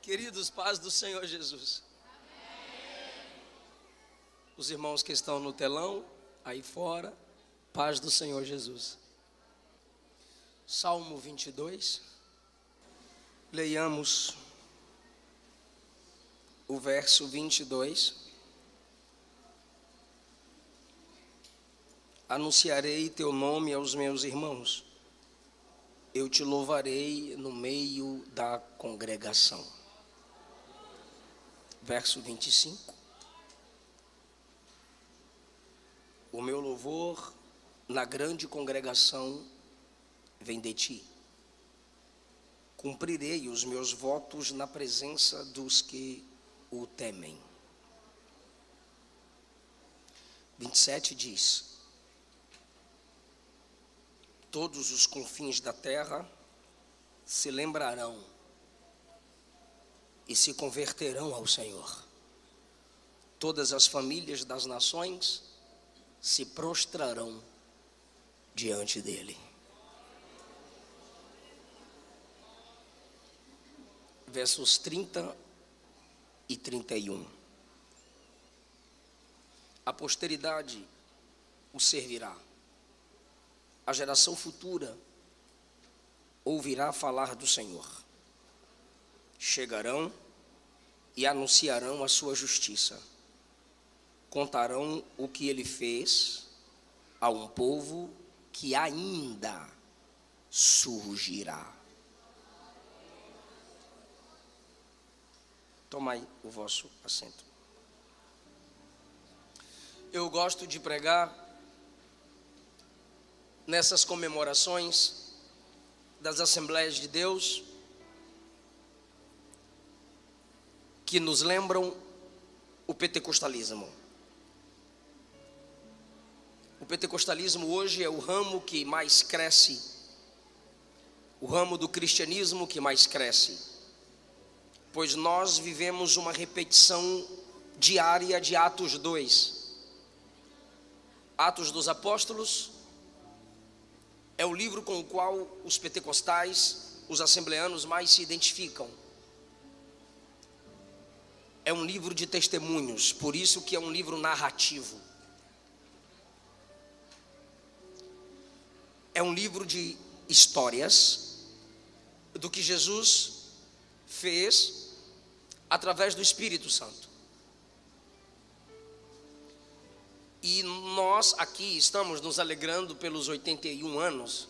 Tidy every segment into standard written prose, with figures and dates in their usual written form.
Queridos, paz do Senhor Jesus. Os irmãos que estão no telão, aí fora, paz do Senhor Jesus. Salmo 22. Leiamos o verso 22. Anunciarei teu nome aos meus irmãos. Eu te louvarei no meio da congregação. Verso 25. O meu louvor na grande congregação vem de ti. Cumprirei os meus votos na presença dos que o temem. 27 diz: todos os confins da terra se lembrarão e se converterão ao Senhor. Todas as famílias das nações se prostrarão diante dele. Versos 30 e 31. A posteridade o servirá. A geração futura ouvirá falar do Senhor. Chegarão e anunciarão a sua justiça. Contarão o que ele fez a um povo que ainda surgirá. Tomai o vosso assento. Eu gosto de pregar nessas comemorações das Assembleias de Deus, que nos lembram o pentecostalismo. O pentecostalismo hoje é o ramo que mais cresce, o ramo do cristianismo que mais cresce, pois nós vivemos uma repetição diária de Atos 2. Atos dos Apóstolos é o livro com o qual os pentecostais, os assembleanos mais se identificam. É um livro de testemunhos, por isso que é um livro narrativo. É um livro de histórias do que Jesus fez através do Espírito Santo. E nós aqui estamos nos alegrando pelos 81 anos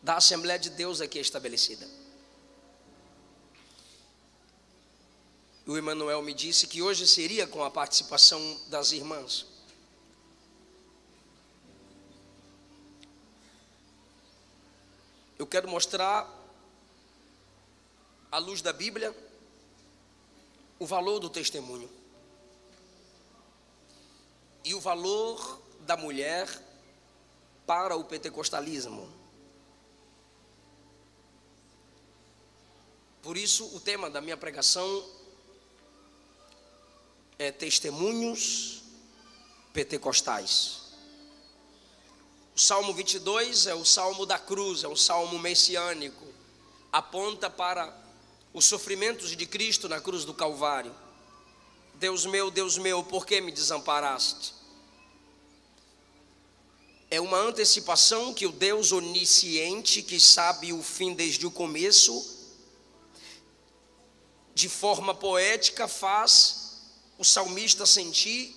da Assembleia de Deus aqui estabelecida. O Emanuel me disse que hoje seria com a participação das irmãs. Eu quero mostrar, à luz da Bíblia, o valor do testemunho e o valor da mulher para o pentecostalismo. Por isso, o tema da minha pregação é testemunhos pentecostais. O Salmo 22 é o Salmo da cruz, é um salmo messiânico, aponta para os sofrimentos de Cristo na cruz do Calvário. Deus meu, por que me desamparaste? É uma antecipação que o Deus onisciente, que sabe o fim desde o começo, de forma poética faz o salmista sentir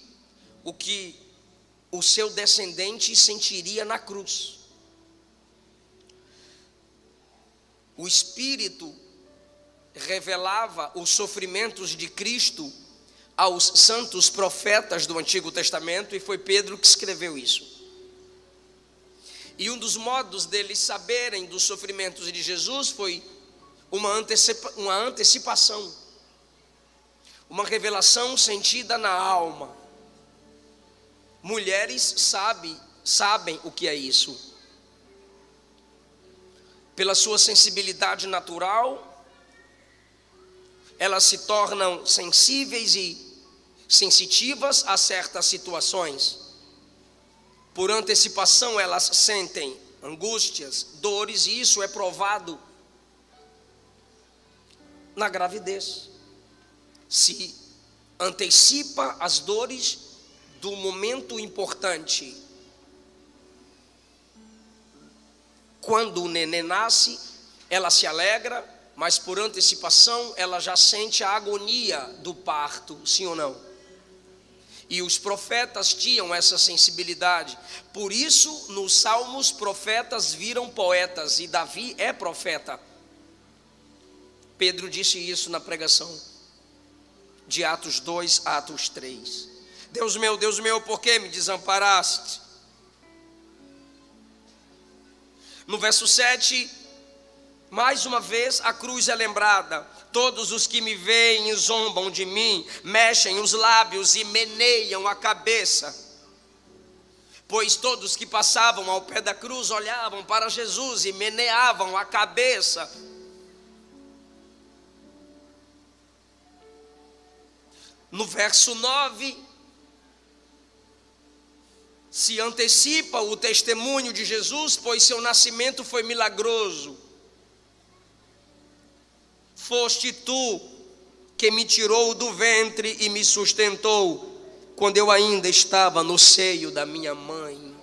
o que o seu descendente sentiria na cruz. O Espírito revelava os sofrimentos de Cristo aos santos profetas do Antigo Testamento, e foi Pedro que escreveu isso. E um dos modos deles saberem dos sofrimentos de Jesus foi uma antecipação, uma revelação sentida na alma. Mulheres sabem o que é isso. Pela sua sensibilidade natural, elas se tornam sensíveis e sensitivas a certas situações. Por antecipação, elas sentem angústias, dores, e isso é provado na gravidez. Se antecipa as dores do momento importante. Quando o neném nasce, ela se alegra, mas por antecipação ela já sente a agonia do parto, sim ou não? E os profetas tinham essa sensibilidade. Por isso, nos Salmos, profetas viram poetas, e Davi é profeta. Pedro disse isso na pregação de Atos 2, Atos 3. Deus meu, por que me desamparaste? No verso 7, mais uma vez a cruz é lembrada. Todos os que me veem zombam de mim, mexem os lábios e meneiam a cabeça. Pois todos que passavam ao pé da cruz olhavam para Jesus e meneavam a cabeça. No verso 9, se antecipa o testemunho de Jesus, pois seu nascimento foi milagroso. Foste tu que me tirou do ventre e me sustentou, quando eu ainda estava no seio da minha mãe.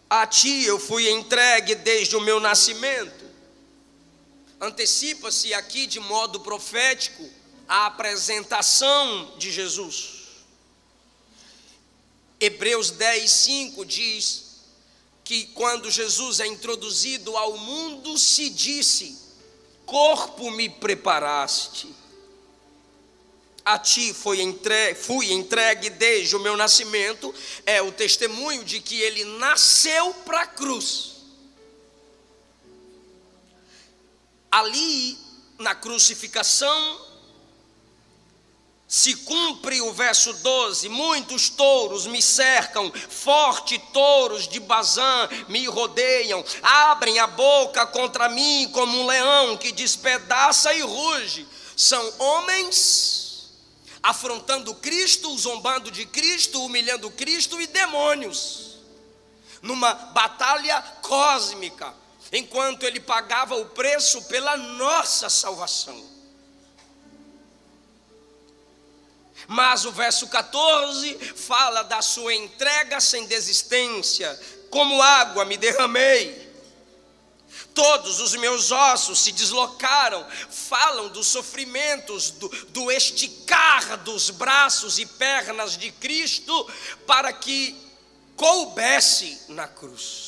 A ti eu fui entregue desde o meu nascimento. Antecipa-se aqui de modo profético a apresentação de Jesus. Hebreus 10, 5 diz que quando Jesus é introduzido ao mundo, se disse: corpo me preparaste. A ti fui entregue desde o meu nascimento. É o testemunho de que ele nasceu para a cruz. Ali, na crucificação, se cumpre o verso 12: muitos touros me cercam, fortes touros de Bazã me rodeiam, abrem a boca contra mim como um leão que despedaça e ruge. São homens afrontando Cristo, zombando de Cristo, humilhando Cristo, e demônios, numa batalha cósmica, enquanto ele pagava o preço pela nossa salvação. Mas o verso 14 fala da sua entrega sem desistência. Como água me derramei, todos os meus ossos se deslocaram. Falam dos sofrimentos, do esticar dos braços e pernas de Cristo, para que coubesse na cruz.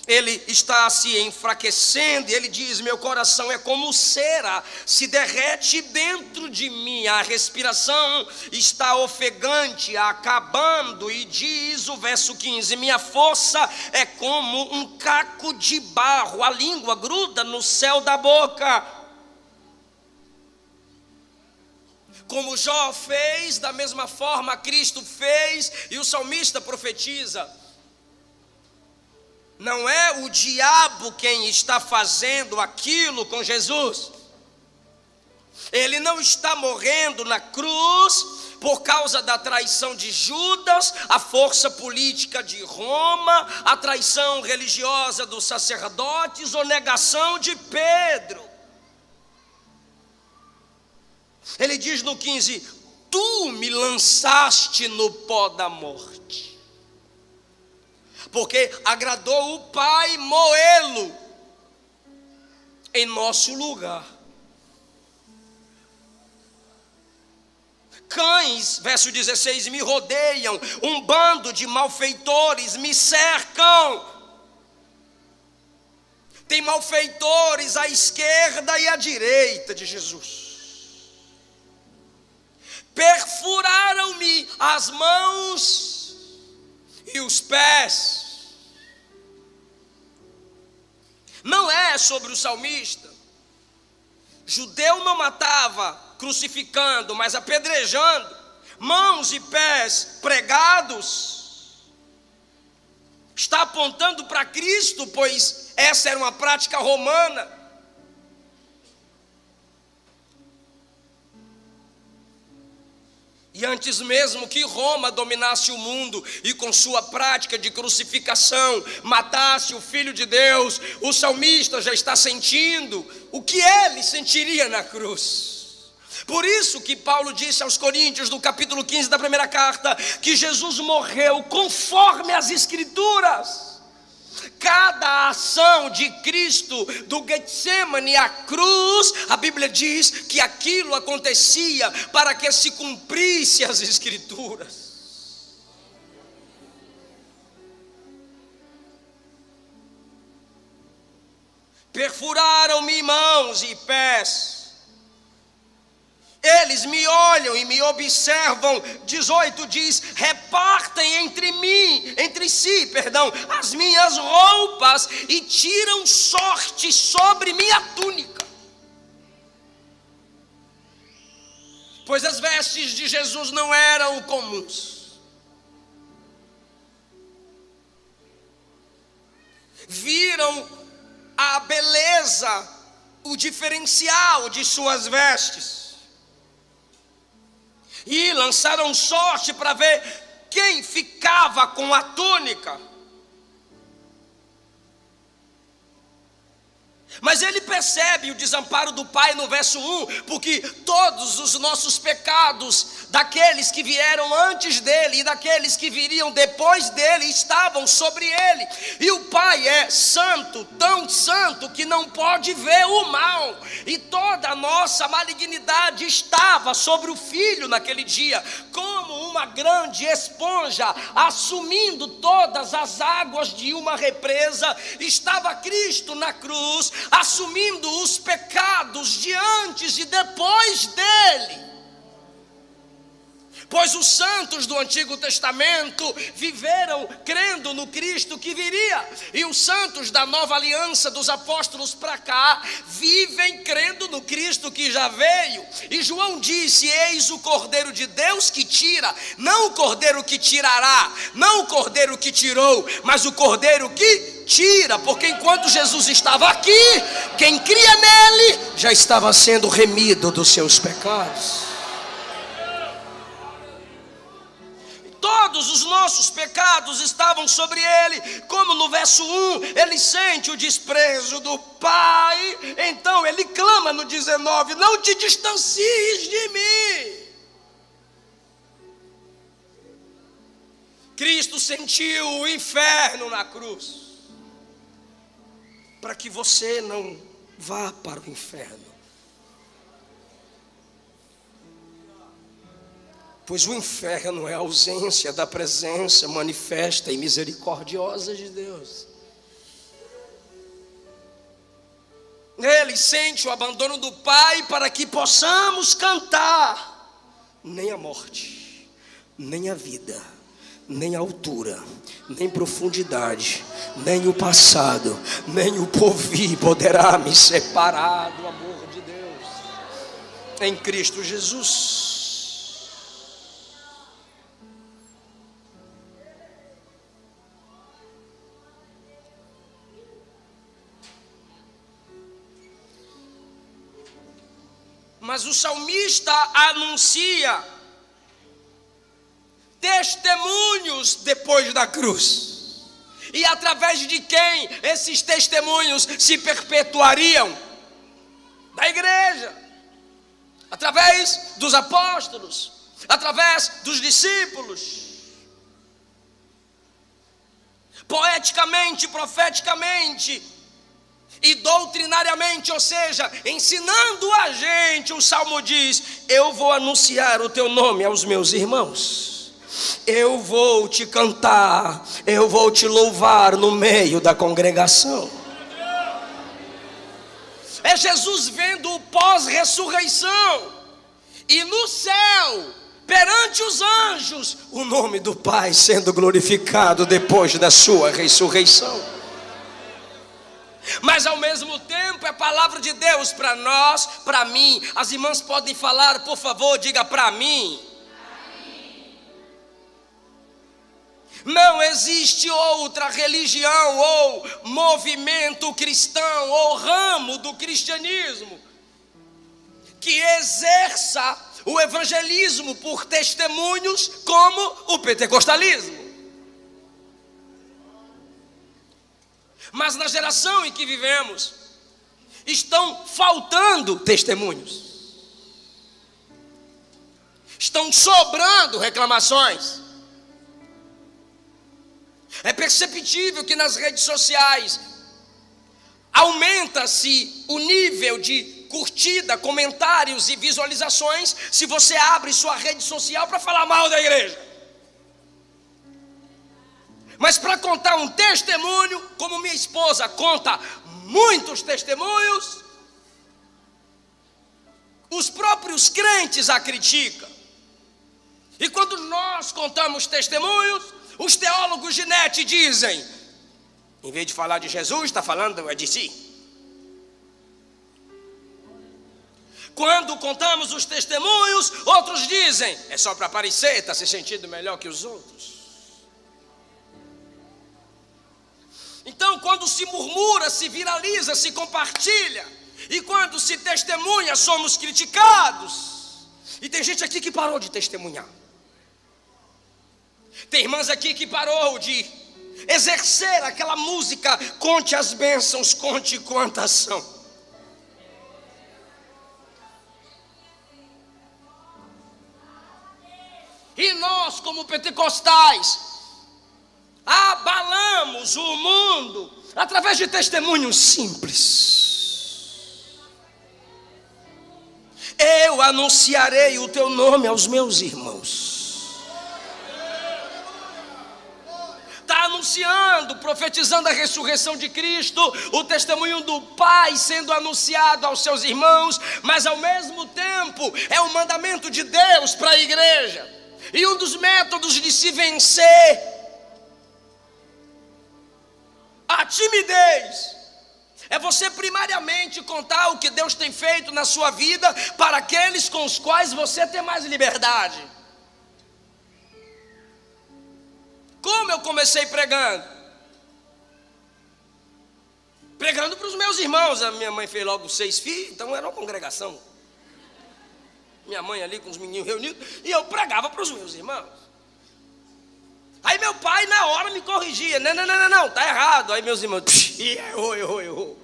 Ele está se enfraquecendo, e ele diz: meu coração é como cera, se derrete dentro de mim, a respiração está ofegante, acabando. E diz o verso 15: minha força é como um caco de barro, a língua gruda no céu da boca. Como Jó fez, da mesma forma Cristo fez, e o salmista profetiza: não é o diabo quem está fazendo aquilo com Jesus. Ele não está morrendo na cruz por causa da traição de Judas, a força política de Roma, a traição religiosa dos sacerdotes ou negação de Pedro. Ele diz no 15: tu me lançaste no pó da morte, porque agradou o Pai moê-lo em nosso lugar. Cães, verso 16, me rodeiam, um bando de malfeitores me cercam. Tem malfeitores à esquerda e à direita de Jesus. Perfuraram-me as mãos e os pés. Não é sobre o salmista. Judeu não matava crucificando, mas apedrejando, mãos e pés pregados. Está apontando para Cristo, pois essa era uma prática romana. E antes mesmo que Roma dominasse o mundo e com sua prática de crucificação matasse o Filho de Deus, o salmista já está sentindo o que ele sentiria na cruz. Por isso que Paulo disse aos Coríntios, no capítulo 15 da primeira carta, que Jesus morreu conforme as Escrituras. Cada ação de Cristo, do Getsemane à cruz, a Bíblia diz que aquilo acontecia para que se cumprisse as Escrituras. Perfuraram-me mãos e pés. Eles me olham e me observam. 18 diz: repartem entre si, as minhas roupas e tiram sorte sobre minha túnica. Pois as vestes de Jesus não eram comuns. Viram a beleza, o diferencial de suas vestes. E lançaram sorte para ver quem ficava com a túnica. Mas ele percebe o desamparo do Pai no verso 1, porque todos os nossos pecados, daqueles que vieram antes dele e daqueles que viriam depois dele, estavam sobre ele. E o Pai é santo, tão santo que não pode ver o mal. E toda a nossa malignidade estava sobre o Filho naquele dia, como uma grande esponja, assumindo todas as águas de uma represa. Estava Cristo na cruz, assumindo os pecados de antes e depois dele. Pois os santos do Antigo Testamento viveram crendo no Cristo que viria, e os santos da nova aliança dos apóstolos para cá vivem crendo no Cristo que já veio. E João disse: eis o Cordeiro de Deus que tira, não o Cordeiro que tirará, não o Cordeiro que tirou, mas o Cordeiro que tira, porque enquanto Jesus estava aqui, quem cria nele já estava sendo remido dos seus pecados. Todos os nossos pecados estavam sobre ele, como no verso 1, ele sente o desprezo do Pai, então ele clama no 19: não te distancies de mim. Cristo sentiu o inferno na cruz, para que você não vá para o inferno. Pois o inferno é a ausência da presença manifesta e misericordiosa de Deus. Ele sente o abandono do Pai para que possamos cantar. Nem a morte, nem a vida, nem a altura, nem profundidade, nem o passado, nem o porvir poderá me separar do amor de Deus em Cristo Jesus. Mas o salmista anuncia testemunhos depois da cruz. E através de quem esses testemunhos se perpetuariam? Da igreja, através dos apóstolos, através dos discípulos. Poeticamente, profeticamente e doutrinariamente, ou seja, ensinando a gente, o Salmo diz: eu vou anunciar o teu nome aos meus irmãos, eu vou te cantar, eu vou te louvar no meio da congregação. É Jesus vendo o pós-ressurreição, e no céu, perante os anjos, o nome do Pai sendo glorificado depois da sua ressurreição. Mas ao mesmo tempo é palavra de Deus para nós, para mim. As irmãs podem falar, por favor, diga para mim. Não existe outra religião ou movimento cristão ou ramo do cristianismo que exerça o evangelismo por testemunhos como o pentecostalismo. Mas na geração em que vivemos, estão faltando testemunhos, estão sobrando reclamações. É perceptível que nas redes sociais aumenta-se o nível de curtida, comentários e visualizações se você abre sua rede social para falar mal da igreja. Mas para contar um testemunho, como minha esposa conta muitos testemunhos, os próprios crentes a criticam. E quando nós contamos testemunhos, os teólogos de net dizem, em vez de falar de Jesus, está falando de si. Quando contamos os testemunhos, outros dizem, é só para aparecer, está se sentindo melhor que os outros. Então, quando se murmura, se viraliza, se compartilha, e quando se testemunha, somos criticados. E tem gente aqui que parou de testemunhar. Tem irmãs aqui que parou de exercer aquela música, conte as bênçãos, conte quantas são. E nós, como pentecostais, abalamos o mundo através de testemunhos simples. Eu anunciarei o teu nome aos meus irmãos. Está anunciando, profetizando a ressurreição de Cristo, o testemunho do Pai sendo anunciado aos seus irmãos, mas ao mesmo tempo é um mandamento de Deus para a igreja. E um dos métodos de se vencer a timidez é você primariamente contar o que Deus tem feito na sua vida para aqueles com os quais você tem mais liberdade. Como eu comecei pregando? Pregando para os meus irmãos. A minha mãe fez logo 6 filhos, então era uma congregação. Minha mãe ali com os meninos reunidos, e eu pregava para os meus irmãos. Aí meu pai na hora me corrigia, não, está errado. Aí meus irmãos, errou.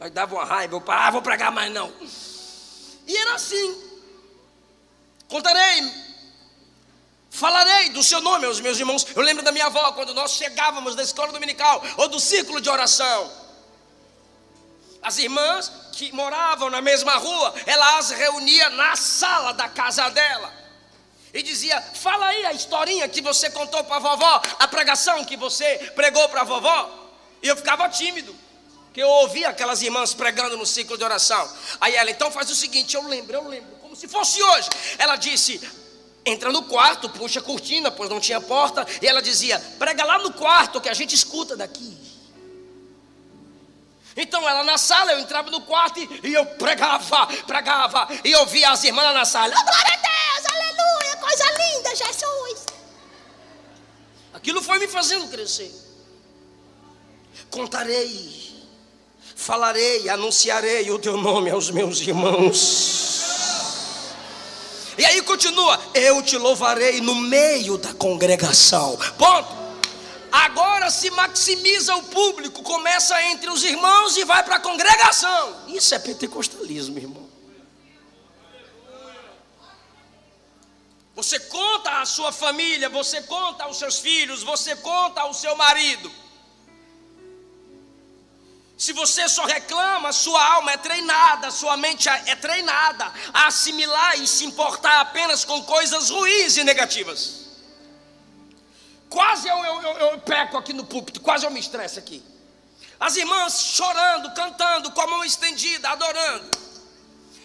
Aí dava uma raiva, eu parava, vou pregar mais não. E era assim, falarei do seu nome aos meus irmãos. Eu lembro da minha avó, quando nós chegávamos da escola dominical, ou do círculo de oração. As irmãs que moravam na mesma rua, ela as reunia na sala da casa dela e dizia, fala aí a historinha que você contou para a vovó, a pregação que você pregou para a vovó. E eu ficava tímido, porque eu ouvia aquelas irmãs pregando no ciclo de oração. Aí ela, então faz o seguinte, eu lembro, como se fosse hoje. Ela disse, entra no quarto, puxa a cortina, pois não tinha porta, e ela dizia, prega lá no quarto que a gente escuta daqui. Então ela na sala, eu entrava no quarto e eu pregava, e eu via as irmãs lá na sala, oh, glória a Deus, aleluia, coisa linda, Jesus. Aquilo foi me fazendo crescer. Contarei, falarei, anunciarei o teu nome aos meus irmãos. E aí continua, eu te louvarei no meio da congregação. Ponto. Agora se maximiza o público, começa entre os irmãos e vai para a congregação. Isso é pentecostalismo, irmão. Você conta a sua família, você conta aos seus filhos, você conta ao seu marido. Se você só reclama, sua alma é treinada, sua mente é treinada a assimilar e se importar apenas com coisas ruins e negativas. Quase eu peco aqui no púlpito, quase eu me estresso aqui. As irmãs chorando, cantando, com a mão estendida, adorando.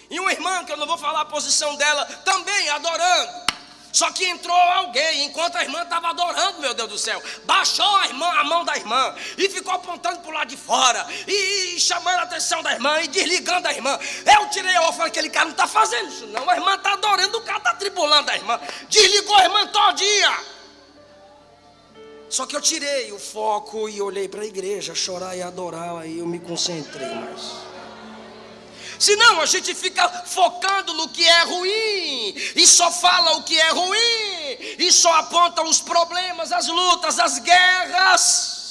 E uma irmã, que eu não vou falar a posição dela, também adorando. Só que entrou alguém, enquanto a irmã estava adorando, meu Deus do céu, baixou a mão da irmã e ficou apontando para o lado de fora e chamando a atenção da irmã e desligando a irmã. Eu tirei a off, falei, aquele cara não está fazendo isso não, a irmã está adorando, o cara está tribulando a irmã. Desligou a irmã todinha. Só que eu tirei o foco e olhei para a igreja, chorar e adorar, aí eu me concentrei mais. Senão a gente fica focando no que é ruim, e só fala o que é ruim, e só aponta os problemas, as lutas, as guerras.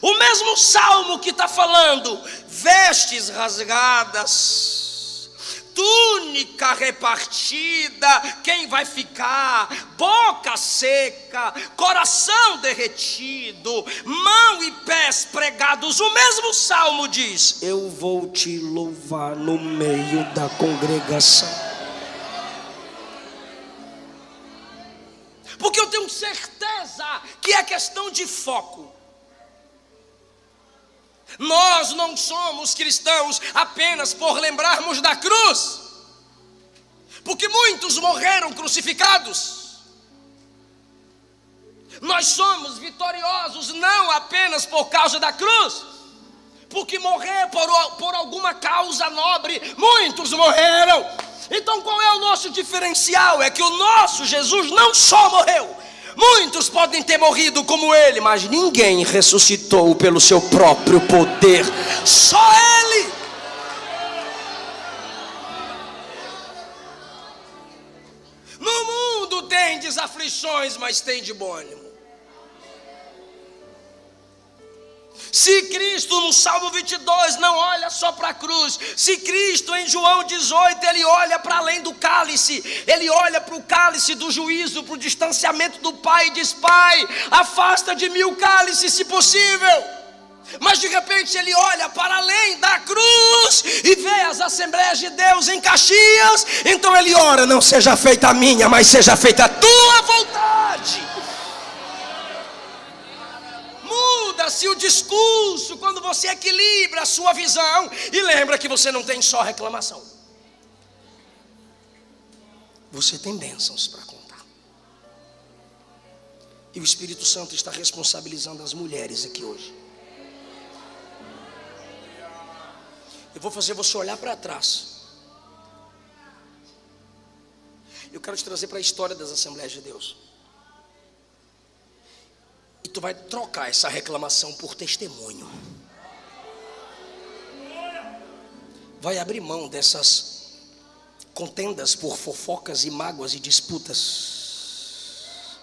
O mesmo salmo que está falando: vestes rasgadas, túnica repartida, quem vai ficar? Boca seca, coração derretido, mão e pés pregados. O mesmo salmo diz: eu vou te louvar no meio da congregação. Porque eu tenho certeza que é questão de foco. Nós não somos cristãos apenas por lembrarmos da cruz, porque muitos morreram crucificados. Nós somos vitoriosos não apenas por causa da cruz, porque morrer por alguma causa nobre, muitos morreram. Então qual é o nosso diferencial? É que o nosso Jesus não só morreu. Muitos podem ter morrido como ele, mas ninguém ressuscitou pelo seu próprio poder. Só ele. No mundo tendes aflições, mas tende bom ânimo. Se Cristo no Salmo 22 não olha só para a cruz, se Cristo em João 18 ele olha para além do cálice, ele olha para o cálice do juízo, para o distanciamento do Pai, e diz: Pai, afasta de mim o cálice se possível. Mas de repente ele olha para além da cruz e vê as Assembleias de Deus em Caxias. Então ele ora: não seja feita a minha, mas seja feita a tua vontade. Muda-se o discurso quando você equilibra a sua visão e lembra que você não tem só reclamação, você tem bênçãos para contar. E o Espírito Santo está responsabilizando as mulheres aqui hoje. Eu vou fazer você olhar para trás. Eu quero te trazer para a história das Assembleias de Deus. E tu vai trocar essa reclamação por testemunho. Vai abrir mão dessas contendas por fofocas e mágoas e disputas.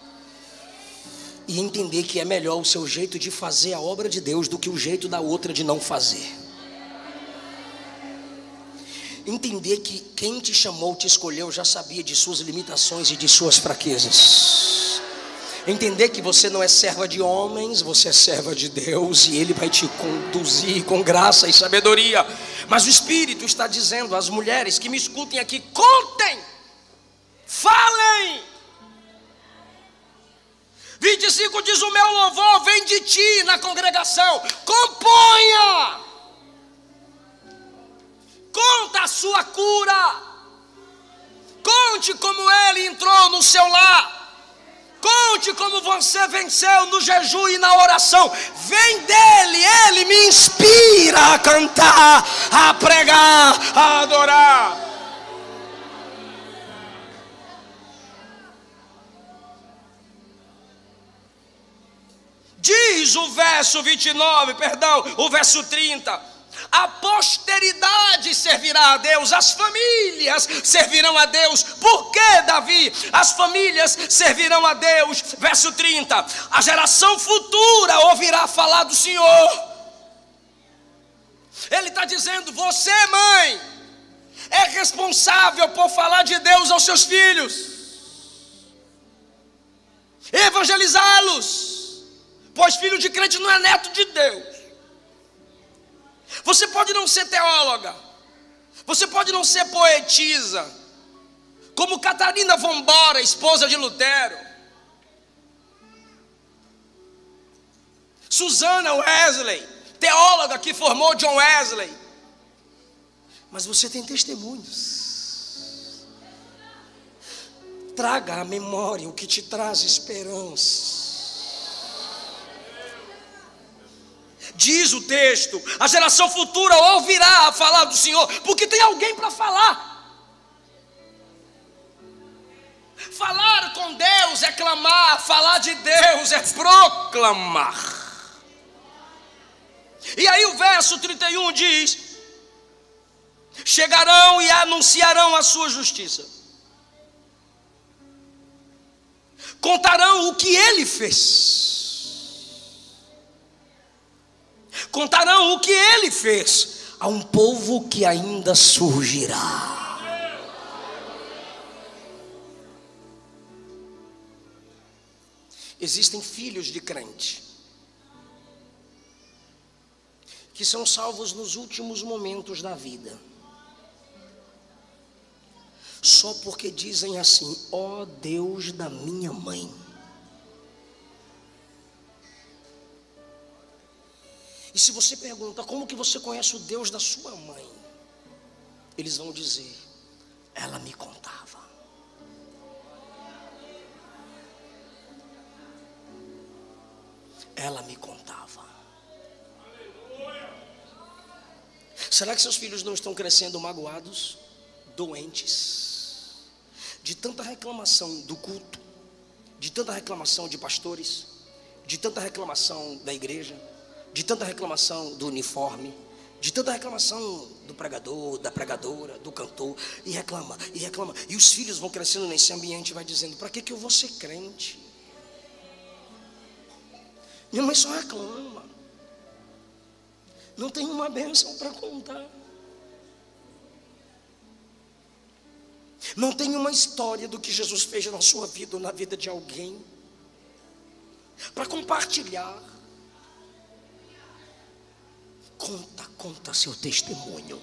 E entender que é melhor o seu jeito de fazer a obra de Deus do que o jeito da outra de não fazer. Entender que quem te chamou, te escolheu, já sabia de suas limitações e de suas fraquezas. Entender que você não é serva de homens, você é serva de Deus, e Ele vai te conduzir com graça e sabedoria. Mas o Espírito está dizendo às mulheres que me escutem aqui: contem, falem. 25 diz: o meu louvor vem de ti na congregação. Componha, conta a sua cura, conte como Ele entrou no seu lar. Conte como você venceu no jejum e na oração. Vem dele, ele me inspira a cantar, a pregar, a adorar. Diz o verso 29, o verso 30. A posteridade servirá a Deus, as famílias servirão a Deus. Por que, Davi? As famílias servirão a Deus. Verso 30. A geração futura ouvirá falar do Senhor. Ele está dizendo: você, mãe, é responsável por falar de Deus aos seus filhos, evangelizá-los, pois filho de crente não é neto de Deus. Você pode não ser teóloga, você pode não ser poetisa, como Catarina Vambora, esposa de Lutero, Susana Wesley, teóloga que formou John Wesley, mas você tem testemunhos. Traga à memória o que te traz esperança. Diz o texto: a geração futura ouvirá a falar do Senhor, porque tem alguém para falar. Falar com Deus é clamar, falar de Deus é proclamar. E aí o verso 31 diz: chegarão e anunciarão a sua justiça. Contarão o que ele fez. Contarão o que ele fez a um povo que ainda surgirá. Existem filhos de crente que são salvos nos últimos momentos da vida, só porque dizem assim: ó Deus da minha mãe. E se você pergunta como que você conhece o Deus da sua mãe, eles vão dizer: ela me contava. Ela me contava. Será que seus filhos não estão crescendo magoados, doentes, de tanta reclamação do culto, de tanta reclamação de pastores, de tanta reclamação da igreja, de tanta reclamação do uniforme, de tanta reclamação do pregador, da pregadora, do cantor, e reclama, e os filhos vão crescendo nesse ambiente e vai dizendo: para que eu vou ser crente? Minha mãe só reclama, não tem uma bênção para contar, não tem uma história do que Jesus fez na sua vida ou na vida de alguém para compartilhar. Conta seu testemunho.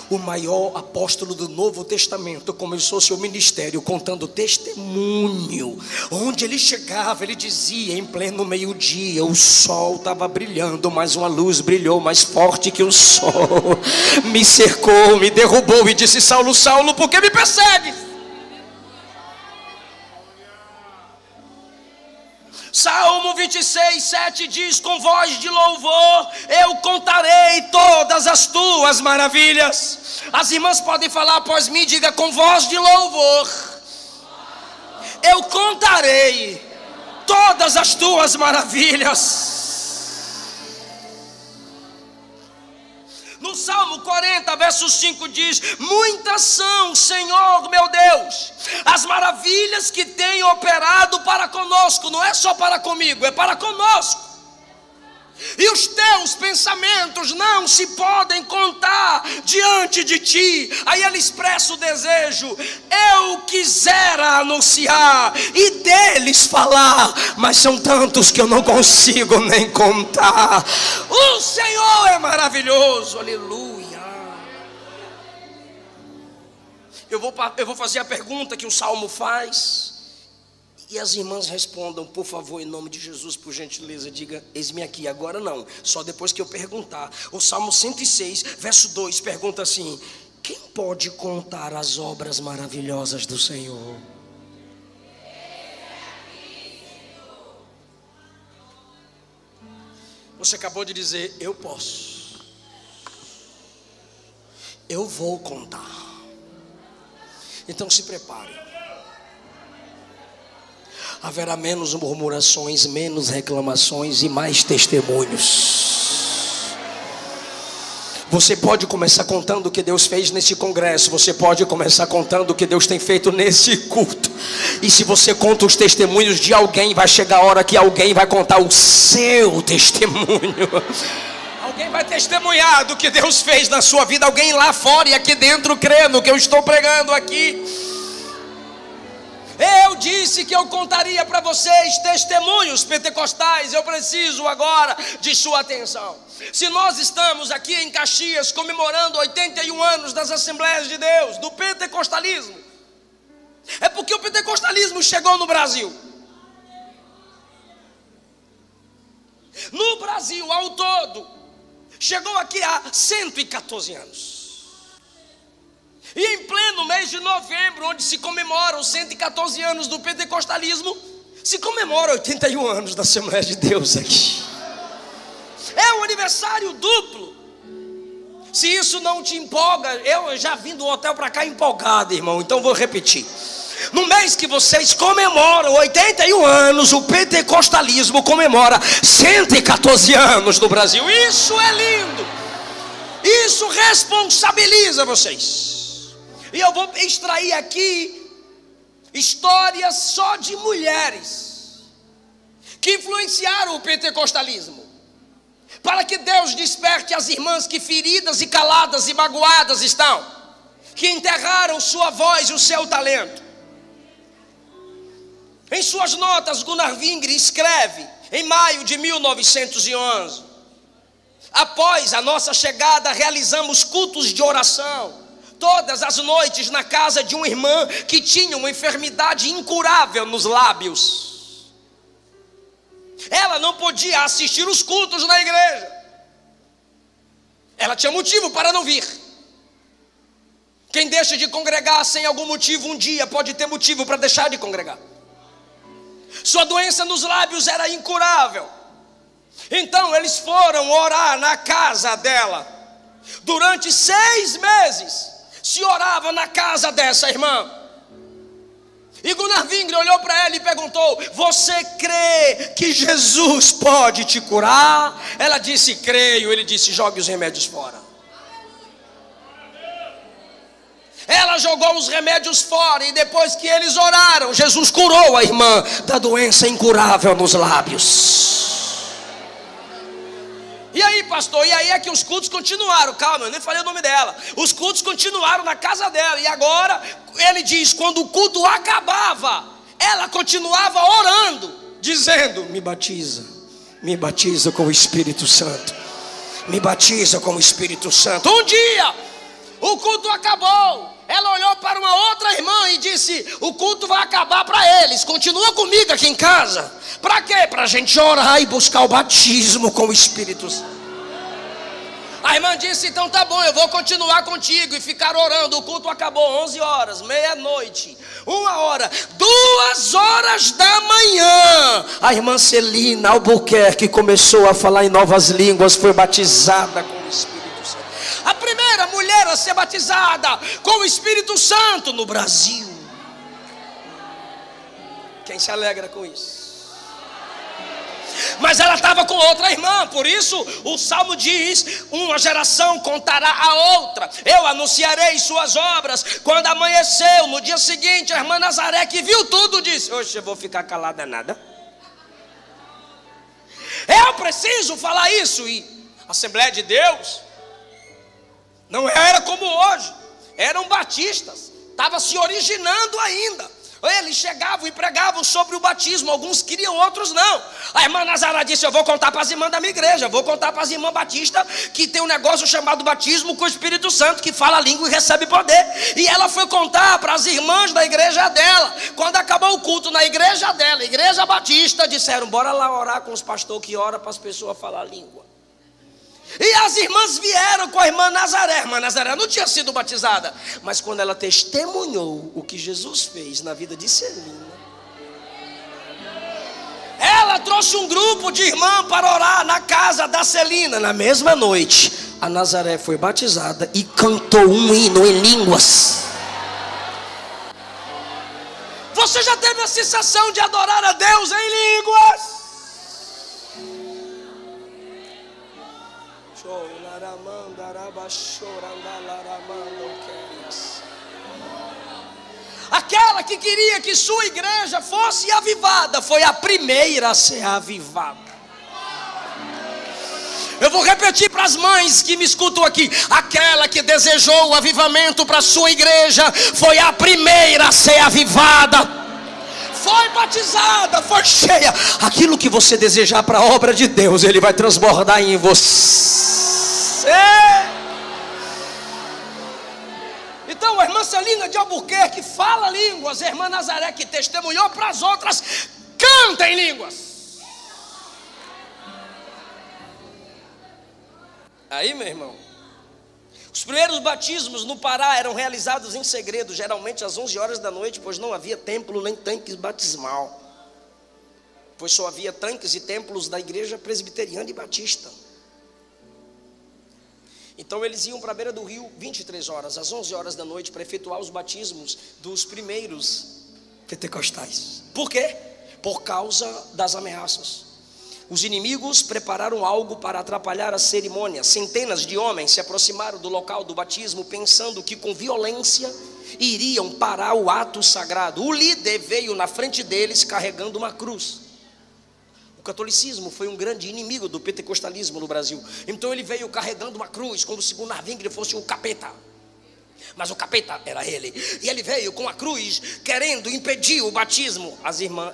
O maior apóstolo do Novo Testamento começou seu ministério contando testemunho. Onde ele chegava, ele dizia em pleno meio-dia: o sol estava brilhando, mas uma luz brilhou mais forte que o sol, me cercou, me derrubou e disse: Saulo, Saulo, por que me persegues? Salmo 26:7 diz: com voz de louvor eu contarei todas as tuas maravilhas. As irmãs podem falar após mim, diga: com voz de louvor eu contarei todas as tuas maravilhas. No Salmo 40, verso 5 diz: muitas são, Senhor meu Deus, as maravilhas que tem operado para conosco. Não é só para comigo, é para conosco. E os teus pensamentos não se podem contar diante de ti. Aí ele expressa o desejo: eu quisera anunciar e deles falar, mas são tantos que eu não consigo nem contar. O Senhor é maravilhoso, aleluia. Eu vou fazer a pergunta que o Salmo faz, e as irmãs respondam, por favor, em nome de Jesus, por gentileza, diga: eis-me aqui. Agora não, só depois que eu perguntar. O Salmo 106, verso 2 pergunta assim: quem pode contar as obras maravilhosas do Senhor? Você acabou de dizer: eu posso, eu vou contar. Então se prepare. Haverá menos murmurações, menos reclamações e mais testemunhos. Você pode começar contando o que Deus fez nesse congresso. Você pode começar contando o que Deus tem feito nesse culto. E se você conta os testemunhos de alguém, vai chegar a hora que alguém vai contar o seu testemunho. Alguém vai testemunhar do que Deus fez na sua vida. Alguém lá fora e aqui dentro crê no que eu estou pregando aqui. Eu disse que eu contaria para vocês testemunhos pentecostais. Eu preciso agora de sua atenção. Se nós estamos aqui em Caxias comemorando 81 anos das Assembleias de Deus, do pentecostalismo, é porque o pentecostalismo chegou no Brasil. No Brasil ao todo, chegou aqui há 114 anos. E em pleno mês de novembro, onde se comemora os 114 anos do pentecostalismo, se comemora 81 anos da Assembleia de Deus aqui. É um aniversário duplo. Se isso não te empolga, eu já vim do hotel para cá empolgado, irmão, então vou repetir. No mês que vocês comemoram 81 anos, o pentecostalismo comemora 114 anos no Brasil. Isso é lindo. Isso responsabiliza vocês. E eu vou extrair aqui histórias só de mulheres que influenciaram o pentecostalismo, para que Deus desperte as irmãs que feridas e caladas e magoadas estão, que enterraram sua voz e o seu talento. Em suas notas, Gunnar Wingre escreve, em maio de 1911: após a nossa chegada, realizamos cultos de oração todas as noites na casa de uma irmã que tinha uma enfermidade incurável nos lábios. Ela não podia assistir os cultos na igreja. Ela tinha motivo para não vir. Quem deixa de congregar sem algum motivo um dia pode ter motivo para deixar de congregar. Sua doença nos lábios era incurável. Então eles foram orar na casa dela. Durante 6 meses se orava na casa dessa irmã. E Gunnar Wingre olhou para ela e perguntou: você crê que Jesus pode te curar? Ela disse: creio. Ele disse: jogue os remédios fora. Ela jogou os remédios fora, e depois que eles oraram, Jesus curou a irmã da doença incurável nos lábios. E aí, pastor, e aí é que os cultos continuaram. Calma, eu nem falei o nome dela. Os cultos continuaram na casa dela. E agora, ele diz, quando o culto acabava, ela continuava orando, dizendo: me batiza com o Espírito Santo. Me batiza com o Espírito Santo. Um dia, o culto acabou. Ela olhou para uma outra irmã e disse: o culto vai acabar para eles, continua comigo aqui em casa. Para quê? Para a gente orar e buscar o batismo com o Espírito Santo. A irmã disse: então tá bom, eu vou continuar contigo. E ficar orando. O culto acabou 11 horas, meia-noite, 1 hora, 2 horas da manhã. A irmã Celina Albuquerque começou a falar em novas línguas, foi batizada com o Espírito. A primeira mulher a ser batizada com o Espírito Santo no Brasil. Quem se alegra com isso? Mas ela estava com outra irmã. Por isso o Salmo diz: uma geração contará a outra, eu anunciarei suas obras. Quando amanheceu, no dia seguinte, a irmã Nazaré, que viu tudo, disse: hoje eu vou ficar calada nada. Eu preciso falar isso. E a Assembleia de Deus não era como hoje, eram batistas, estava se originando ainda. Eles chegavam e pregavam sobre o batismo, alguns queriam, outros não. A irmã Nazaré disse: eu vou contar para as irmãs da minha igreja, vou contar para as irmãs batistas que tem um negócio chamado batismo com o Espírito Santo, que fala a língua e recebe poder. E ela foi contar para as irmãs da igreja dela. Quando acabou o culto na igreja dela, igreja batista, disseram: bora lá orar com os pastores que oram para as pessoas falar a língua. E as irmãs vieram com a irmã Nazaré. A irmã Nazaré não tinha sido batizada, mas quando ela testemunhou o que Jesus fez na vida de Celina, ela trouxe um grupo de irmãs para orar na casa da Celina. Na mesma noite, a Nazaré foi batizada e cantou um hino em línguas. Você já teve a sensação de adorar a Deus em línguas? Aquela que queria que sua igreja fosse avivada foi a primeira a ser avivada. Eu vou repetir para as mães que me escutam aqui: aquela que desejou o avivamento para a sua igreja foi a primeira a ser avivada. Foi batizada, foi cheia. Aquilo que você desejar para a obra de Deus, Ele vai transbordar em você. Então a irmã Celina de Albuquerque fala línguas. A irmã Nazaré, que testemunhou para as outras, canta em línguas. Aí, meu irmão, os primeiros batismos no Pará eram realizados em segredo, geralmente às 11 horas da noite, pois não havia templo nem tanques batismal, pois só havia tanques e templos da igreja presbiteriana e batista. Então eles iam para a beira do rio 23 horas, às 11 horas da noite, para efetuar os batismos dos primeiros pentecostais. Por quê? Por causa das ameaças. Os inimigos prepararam algo para atrapalhar a cerimônia. Centenas de homens se aproximaram do local do batismo, pensando que com violência iriam parar o ato sagrado. O líder veio na frente deles carregando uma cruz. O catolicismo foi um grande inimigo do pentecostalismo no Brasil. Então ele veio carregando uma cruz, como se Gunnar Wingre fosse o capeta. Mas o capeta era ele. E ele veio com a cruz, querendo impedir o batismo. As irmãs,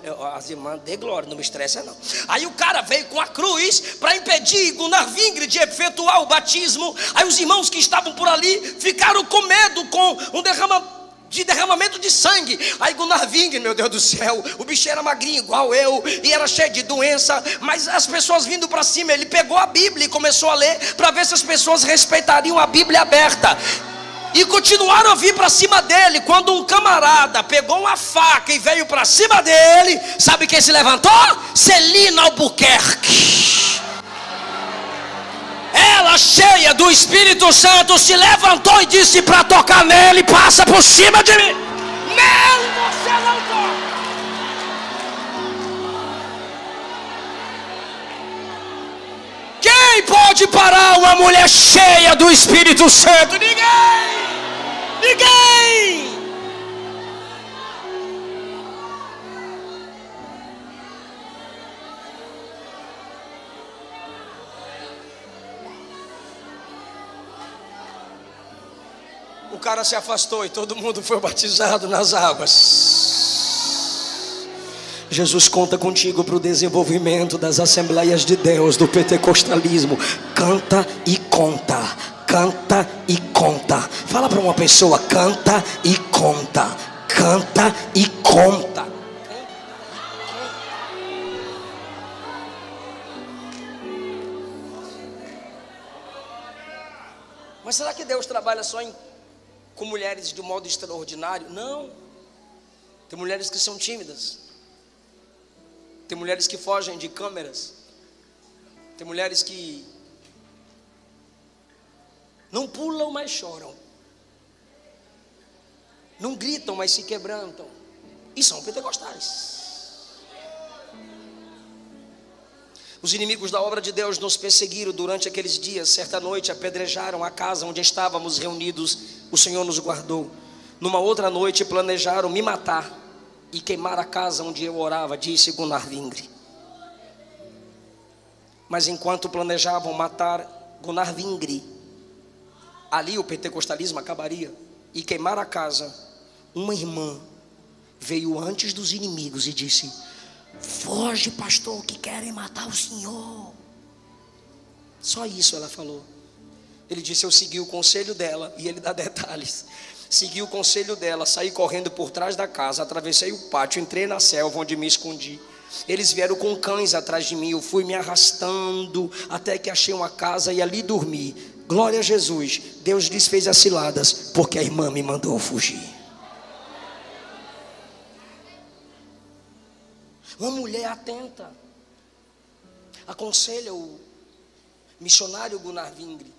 dê glória, não me estressa não. Aí o cara veio com a cruz para impedir Gunnar Wingre de efetuar o batismo. Aí os irmãos que estavam por ali ficaram com medo, com um derramamento de sangue. Aí Gunnar Wingre, meu Deus do céu, o bicho era magrinho igual eu, e era cheio de doença, mas as pessoas vindo para cima, ele pegou a Bíblia e começou a ler, para ver se as pessoas respeitariam a Bíblia aberta. E continuaram a vir para cima dele. Quando um camarada pegou uma faca e veio para cima dele, sabe quem se levantou? Celina Albuquerque. Ela, cheia do Espírito Santo, se levantou e disse para tocar nele: passa por cima de mim. Nele você não toca. Quem pode parar uma mulher cheia do Espírito Santo? Ninguém! Ninguém! O cara se afastou e todo mundo foi batizado nas águas. Jesus conta contigo para o desenvolvimento das Assembleias de Deus, do pentecostalismo. Canta e conta, canta e conta. Fala para uma pessoa: canta e conta, canta e conta. Mas será que Deus trabalha só com mulheres de um modo extraordinário? Não. Tem mulheres que são tímidas. Tem mulheres que fogem de câmeras. Tem mulheres que não pulam, mas choram. Não gritam, mas se quebrantam. E são pentecostais. Os inimigos da obra de Deus nos perseguiram durante aqueles dias. Certa noite apedrejaram a casa onde estávamos reunidos. O Senhor nos guardou. Numa outra noite planejaram me matar e queimar a casa onde eu orava, disse Gunnar Wingre. Mas enquanto planejavam matar Gunnar Wingre, ali o pentecostalismo acabaria, e queimar a casa, uma irmã veio antes dos inimigos e disse: foge, pastor, que querem matar o senhor. Só isso ela falou. Ele disse: eu segui o conselho dela, e ele dá detalhes. Segui o conselho dela, saí correndo por trás da casa, atravessei o pátio, entrei na selva onde me escondi. Eles vieram com cães atrás de mim, eu fui me arrastando até que achei uma casa e ali dormi. Glória a Jesus, Deus lhes fez as ciladas, porque a irmã me mandou fugir. Uma mulher atenta aconselha o missionário Gunnar Wingre,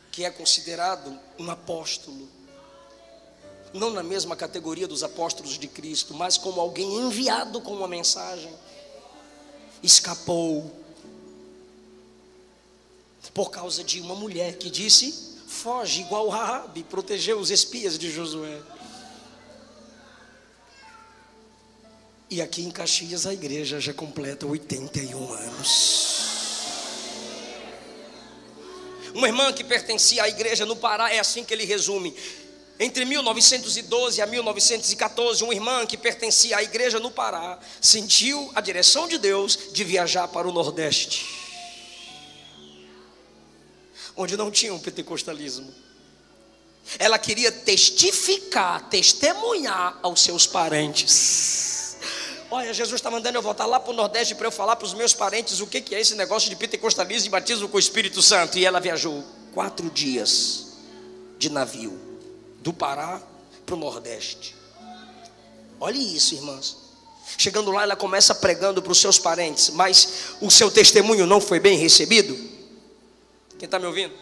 que é considerado um apóstolo, não na mesma categoria dos apóstolos de Cristo, mas como alguém enviado com uma mensagem. Escapou por causa de uma mulher que disse: foge, igual Raabe, protegeu os espias de Josué. E aqui em Caxias a igreja já completa 81 anos. Uma irmã que pertencia à igreja no Pará, é assim que ele resume: entre 1912 a 1914, uma irmã que pertencia à igreja no Pará sentiu a direção de Deus de viajar para o Nordeste, onde não tinha um pentecostalismo. Ela queria testificar, testemunhar aos seus parentes. Olha, Jesus está mandando eu voltar lá para o Nordeste para eu falar para os meus parentes o que é esse negócio de pentecostalismo e batismo com o Espírito Santo. E ela viajou 4 dias de navio, do Pará para o Nordeste. Olha isso, irmãs. Chegando lá, ela começa pregando para os seus parentes, mas o seu testemunho não foi bem recebido. Quem está me ouvindo?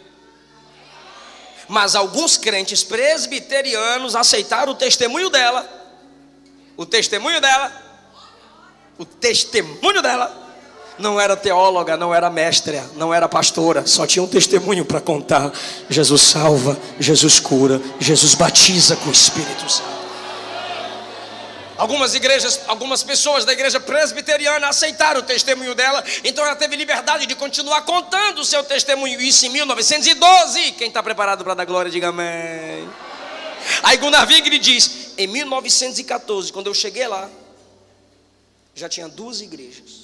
Mas alguns crentes presbiterianos aceitaram o testemunho dela. O testemunho dela. Não era teóloga, não era mestra, não era pastora, só tinha um testemunho para contar. Jesus salva, Jesus cura, Jesus batiza com o Espírito Santo. Algumas pessoas da igreja presbiteriana aceitaram o testemunho dela, então ela teve liberdade de continuar contando o seu testemunho. Isso em 1912. Quem está preparado para dar glória, diga amém. Aí Gunnar Wingre diz: em 1914, quando eu cheguei lá, já tinha 2 igrejas.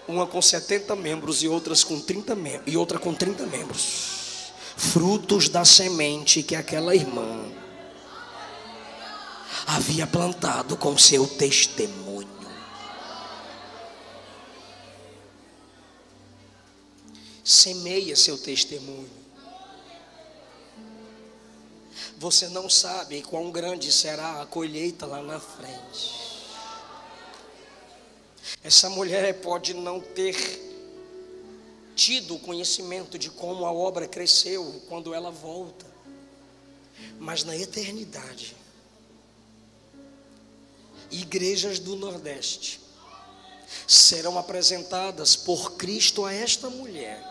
Uma com 70 membros e outra com 30 membros. Frutos da semente que aquela irmã havia plantado com seu testemunho. Semeia seu testemunho. Você não sabe quão grande será a colheita lá na frente. Essa mulher pode não ter tido conhecimento de como a obra cresceu quando ela volta, mas na eternidade, igrejas do Nordeste serão apresentadas por Cristo a esta mulher,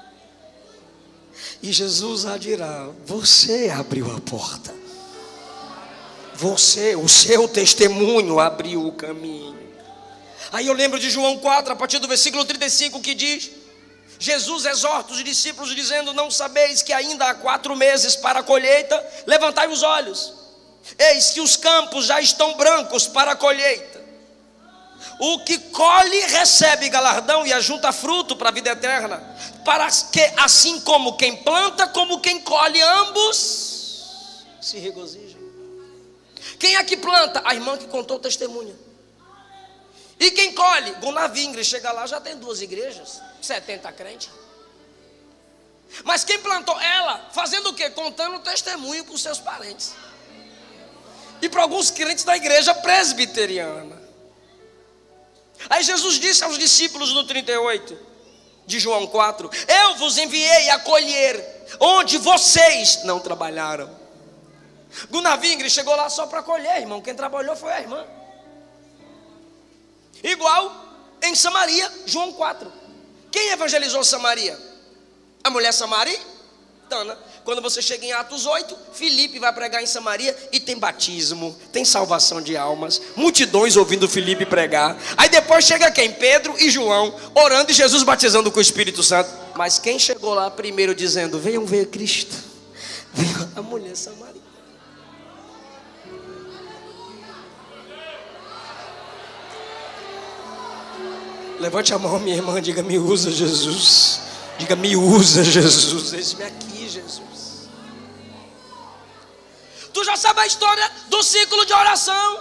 e Jesus a dirá: você abriu a porta, o seu testemunho abriu o caminho. Aí eu lembro de João 4, a partir do versículo 35, que diz: Jesus exorta os discípulos dizendo: não sabeis que ainda há 4 meses para a colheita? Levantai os olhos, eis que os campos já estão brancos para a colheita. O que colhe recebe galardão e ajunta fruto para a vida eterna, para que assim como quem planta, como quem colhe, ambos se regozijem. Quem é que planta? A irmã que contou o testemunho. E quem colhe? Gunnar Wingre. Chega lá, já tem 2 igrejas, 70 crentes. Mas quem plantou? Ela, fazendo o quê? Contando o testemunho para os seus parentes e para alguns crentes da igreja presbiteriana. Aí Jesus disse aos discípulos no 38 de João 4: eu vos enviei a colher onde vocês não trabalharam. Gunnar Wingre chegou lá só para colher, irmão. Quem trabalhou foi a irmã. Igual em Samaria, João 4. Quem evangelizou Samaria? A mulher samaritana. Quando você chega em Atos 8, Filipe vai pregar em Samaria e tem batismo, tem salvação de almas, multidões ouvindo Filipe pregar. Aí depois chega quem? Pedro e João orando e Jesus batizando com o Espírito Santo. Mas quem chegou lá primeiro dizendo: venham ver Cristo? Veio a mulher samaritana. Levante a mão, minha irmã, diga: me usa, Jesus. Diga: me usa, Jesus. Eis-me aqui, Jesus. Tu já sabe a história do círculo de oração.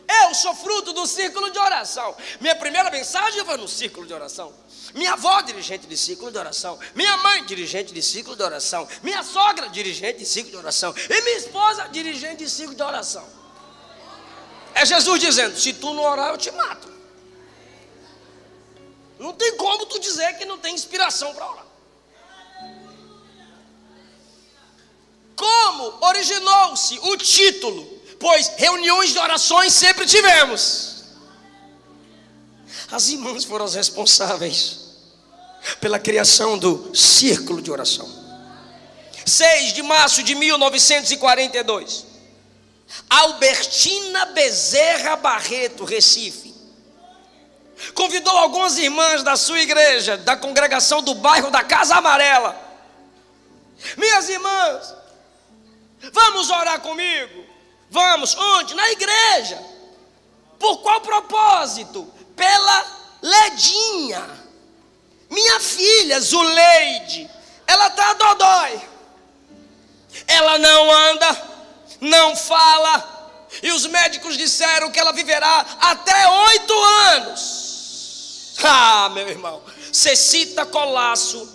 Eu sou fruto do círculo de oração. Minha primeira mensagem foi no círculo de oração. Minha avó, dirigente de círculo de oração. Minha mãe, dirigente de círculo de oração. Minha sogra, dirigente de círculo de oração. E minha esposa, dirigente de círculo de oração. É Jesus dizendo: se tu não orar, eu te mato. Não tem como tu dizer que não tem inspiração para orar. Como originou-se o título? Pois reuniões de orações sempre tivemos. As irmãs foram as responsáveis pela criação do círculo de oração. 6 de março de 1942, Albertina Bezerra Barreto, Recife, convidou algumas irmãs da sua igreja, da congregação do bairro da Casa Amarela. Minhas irmãs, vamos orar comigo? Vamos. Onde? Na igreja. Por qual propósito? Pela Ledinha, minha filha Zuleide. Ela está dodói, ela não anda, não fala, e os médicos disseram que ela viverá até 8 anos. Ah, meu irmão, Cecita Colasso,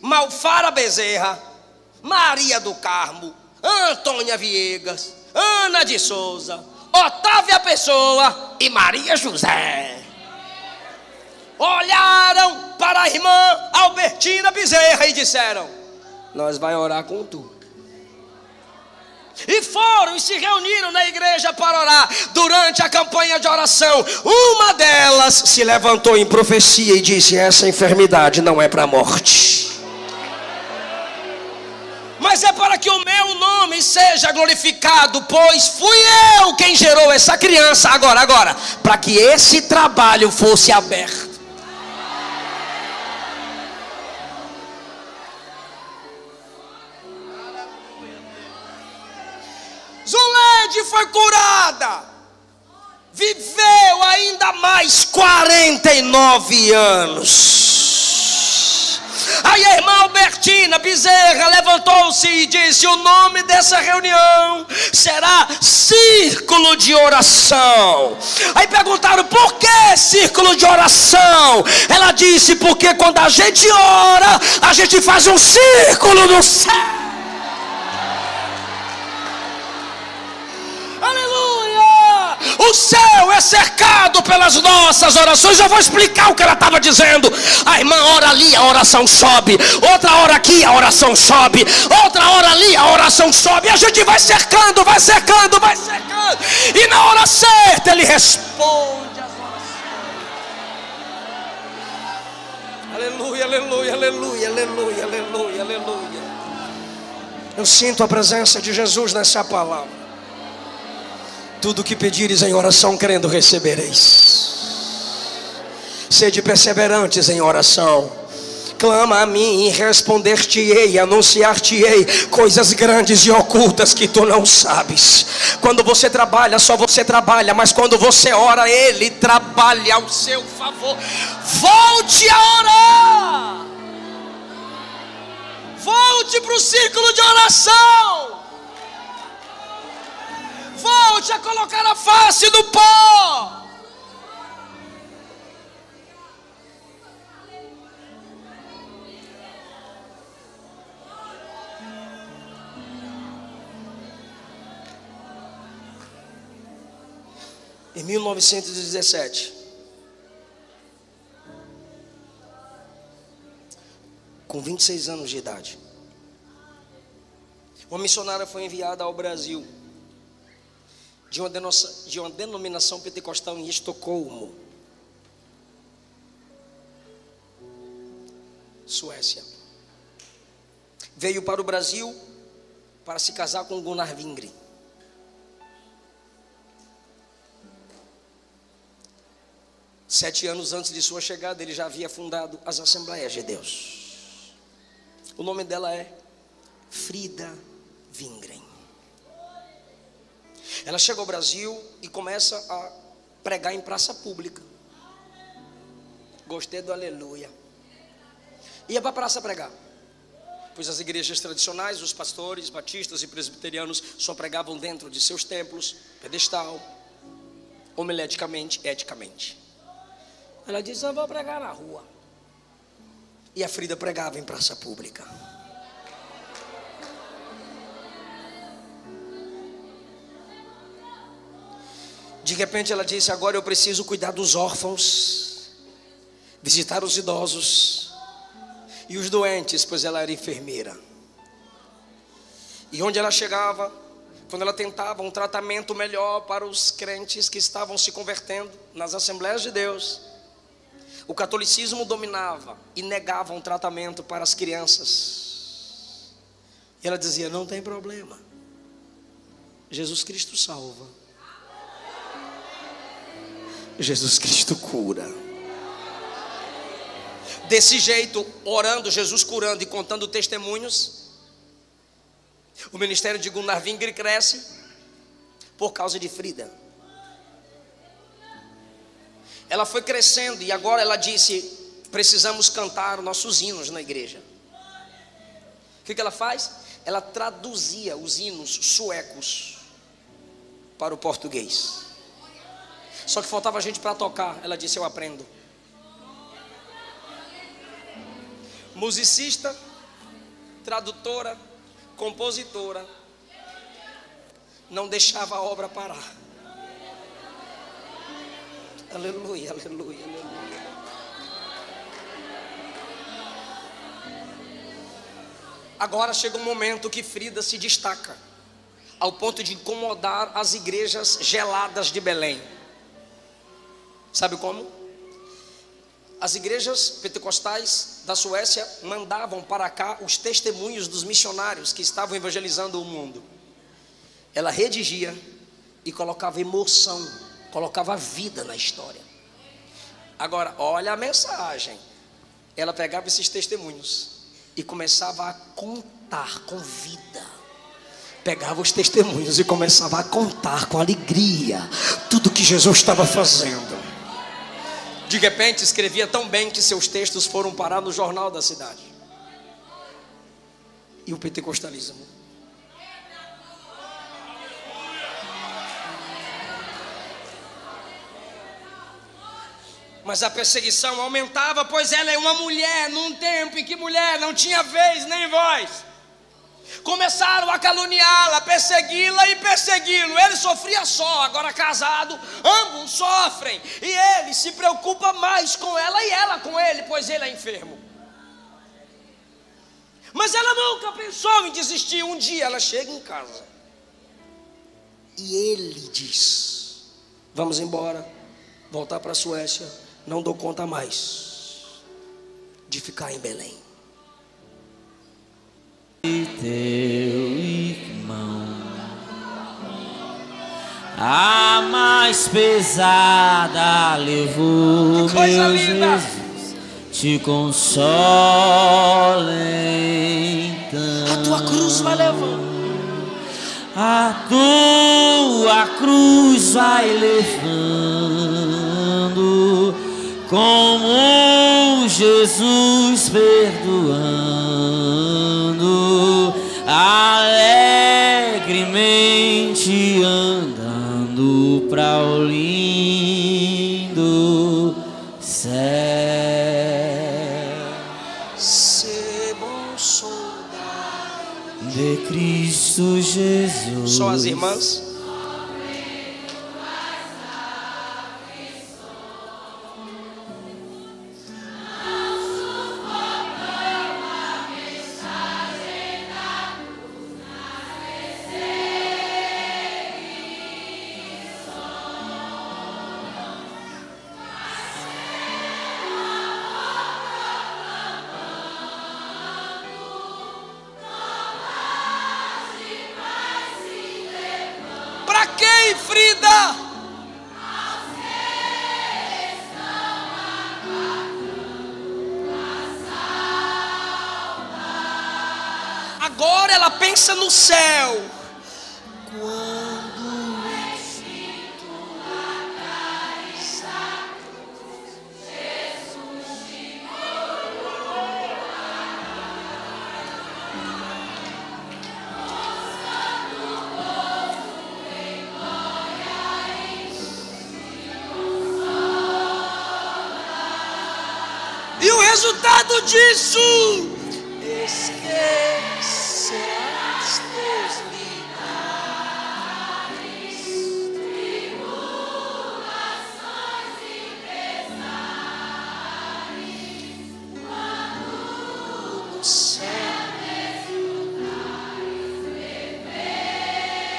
Malfara Bezerra, Maria do Carmo, Antônia Viegas, Ana de Souza, Otávia Pessoa e Maria José olharam para a irmã Albertina Bezerra e disseram: nós vai orar com tu. E foram e se reuniram na igreja para orar. Durante a campanha de oração, uma delas se levantou em profecia e disse: essa enfermidade não é para a morte, mas é para que o meu nome seja glorificado, pois fui eu quem gerou essa criança. Agora, para que esse trabalho fosse aberto. Zulede foi curada, viveu ainda mais 49 anos. Aí a irmã Albertina Bezerra levantou-se e disse: o nome dessa reunião será Círculo de Oração. Aí perguntaram: por que círculo de oração? Ela disse: porque quando a gente ora, a gente faz um círculo no céu. Aleluia! O céu é cercado pelas nossas orações. Eu vou explicar o que ela estava dizendo. A irmã ora ali, a oração sobe. Outra hora aqui, a oração sobe. Outra hora ali, a oração sobe. E a gente vai cercando, vai cercando, vai cercando. E na hora certa ele responde as orações. Aleluia, aleluia, aleluia, aleluia, aleluia, aleluia. Eu sinto a presença de Jesus nessa palavra. Tudo que pedires em oração, crendo, recebereis. Sede perseverantes em oração. Clama a mim e responder-te-ei, anunciar-te-ei coisas grandes e ocultas que tu não sabes. Quando você trabalha, só você trabalha, mas quando você ora, Ele trabalha ao seu favor. Volte a orar. Volte para o círculo de oração. Volte a colocar a face no pó. Em 1917, com 26 anos de idade, uma missionária foi enviada ao Brasil, de uma denominação pentecostal em Estocolmo, Suécia. Veio para o Brasil para se casar com Gunnar Wingren. Sete anos antes de sua chegada, ele já havia fundado as Assembleias de Deus. O nome dela é Frida Wingren. Ela chega ao Brasil e começa a pregar em praça pública. Gostei do aleluia. Ia para a praça pregar, pois as igrejas tradicionais, os pastores batistas e presbiterianos só pregavam dentro de seus templos, pedestal, homileticamente, eticamente. Ela disse: eu vou pregar na rua. E a Frida pregava em praça pública. De repente ela disse: agora eu preciso cuidar dos órfãos, visitar os idosos e os doentes, pois ela era enfermeira. E onde ela chegava, quando ela tentava um tratamento melhor para os crentes que estavam se convertendo nas Assembleias de Deus, o catolicismo dominava e negava um tratamento para as crianças. E ela dizia: não tem problema, Jesus Cristo salva. Jesus Cristo cura. Desse jeito, orando, Jesus curando e contando testemunhos, o ministério de Gunnar Wingren cresce por causa de Frida. Ela foi crescendo e agora ela disse: precisamos cantar nossos hinos na igreja. O que ela faz? Ela traduzia os hinos suecos para o português. Só que faltava gente para tocar. Ela disse: eu aprendo. Musicista, tradutora, compositora, não deixava a obra parar. Aleluia, aleluia, aleluia. Agora chega um momento que Frida se destaca ao ponto de incomodar as igrejas geladas de Belém. Sabe como? As igrejas pentecostais da Suécia mandavam para cá os testemunhos dos missionários que estavam evangelizando o mundo. Ela redigia e colocava emoção, colocava vida na história. Agora, olha a mensagem. Ela pegava esses testemunhos e começava a contar com vida. Pegava os testemunhos e começava a contar com alegria tudo que Jesus estava fazendo. De repente escrevia tão bem que seus textos foram parar no jornal da cidade. E o pentecostalismo. Mas a perseguição aumentava, pois ela é uma mulher, num tempo em que mulher não tinha vez nem voz. Começaram a caluniá-la, persegui-la e persegui-lo. Ele sofria só, agora casado, ambos sofrem. E ele se preocupa mais com ela e ela com ele, pois ele é enfermo. Mas ela nunca pensou em desistir. Um dia ela chega em casa e ele diz: vamos embora, voltar para a Suécia. Não dou conta mais de ficar em Belém. E teu irmão, a mais pesada levou, meu Jesus, te consola então. A tua cruz vai levando. A tua cruz vai levando, como Jesus perdoando, alegremente andando para o lindo céu. Ser bom soldado de Cristo Jesus. Só as irmãs. Quem, Frida? Agora ela pensa no céu. Quando enfim tua graça, Jesus te e o resultado disso, esquecerás teus ligares, tribulações e pesares, quando no céu desfrutares perfeita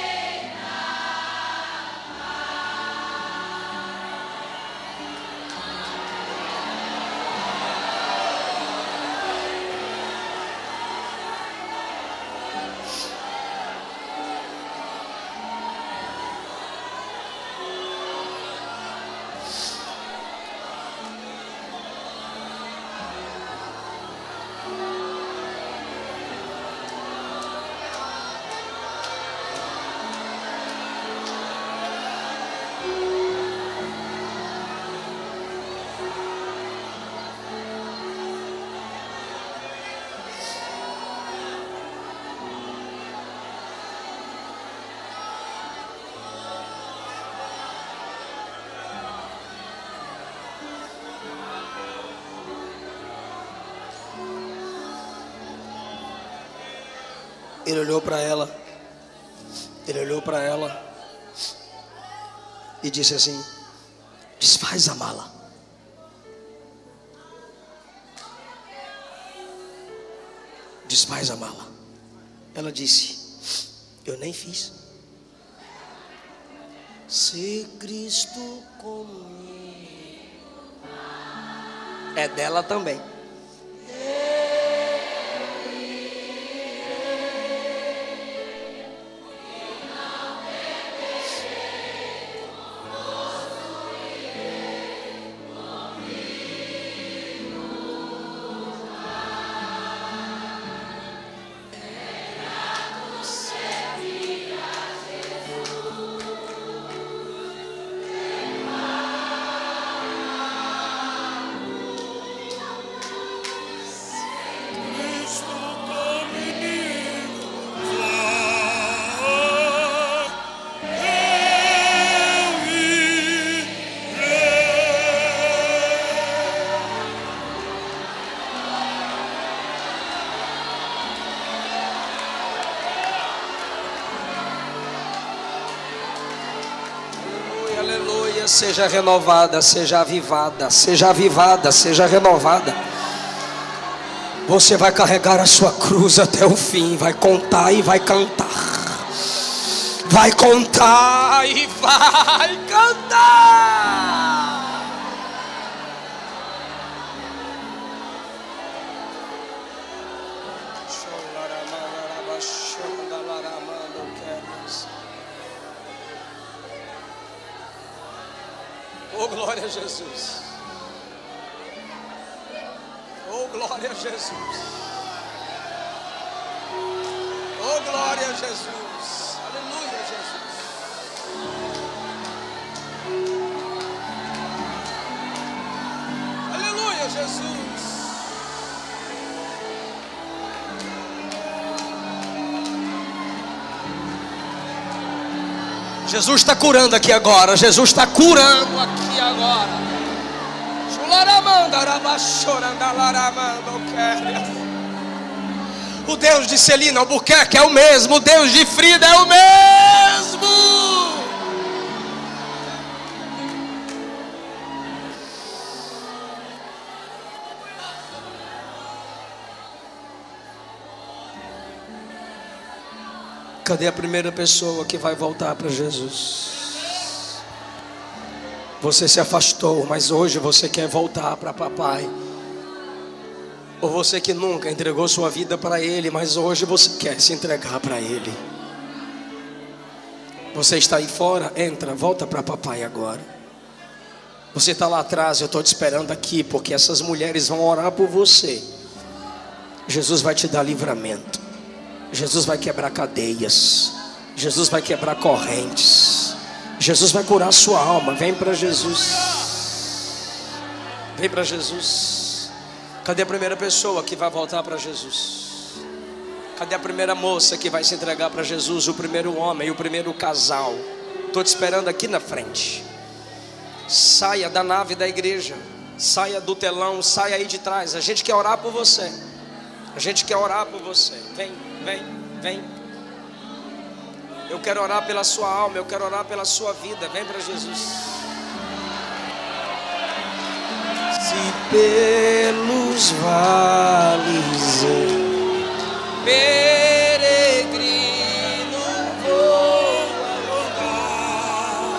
Ele olhou para ela. Ele olhou para ela e disse assim: desfaz a mala. Desfaz a mala. Ela disse: eu nem fiz. Se Cristo comigo. É dela também. Aleluia, seja renovada, seja avivada, seja avivada, seja renovada. Você vai carregar a sua cruz até o fim, vai contar e vai cantar. Vai contar e vai cantar. Oh, glória a Jesus. Oh, glória a Jesus. Oh, glória a Jesus. Aleluia, Jesus. Aleluia, Jesus. Jesus está curando aqui agora. Jesus está curando aqui agora. O Deus de Celina Albuquerque é o mesmo. O Deus de Frida é o mesmo. Cadê a primeira pessoa que vai voltar para Jesus? Você se afastou, mas hoje você quer voltar para papai. Ou você que nunca entregou sua vida para Ele, mas hoje você quer se entregar para Ele. Você está aí fora, entra, volta para papai agora. Você está lá atrás, eu estou te esperando aqui, porque essas mulheres vão orar por você. Jesus vai te dar livramento. Jesus vai quebrar cadeias. Jesus vai quebrar correntes. Jesus vai curar a sua alma. Vem para Jesus. Vem para Jesus. Cadê a primeira pessoa que vai voltar para Jesus? Cadê a primeira moça que vai se entregar para Jesus? O primeiro homem, o primeiro casal. Estou te esperando aqui na frente. Saia da nave da igreja. Saia do telão, saia aí de trás. A gente quer orar por você. A gente quer orar por você. Vem, vem, vem. Eu quero orar pela sua alma, eu quero orar pela sua vida. Vem para Jesus. Se pelos vales eu peregrino vou andar,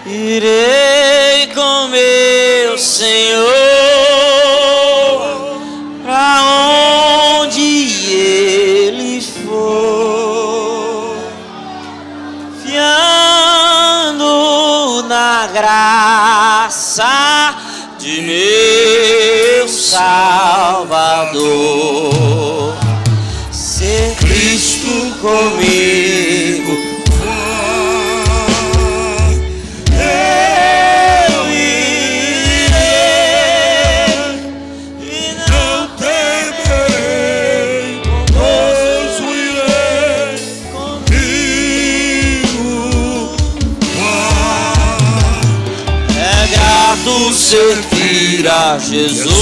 irei com meu Senhor pra onde Ele for, fiando na graça de meu Salvador. Ser Cristo comigo, servir a Jesus,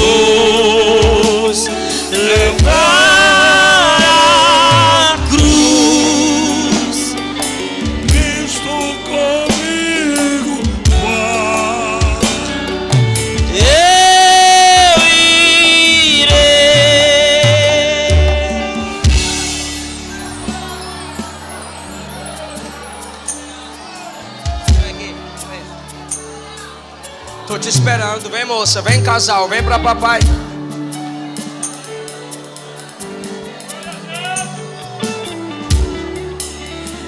levar a cruz. Cristo comigo vai. te esperando. Vem, moça, vem, casal, vem pra papai.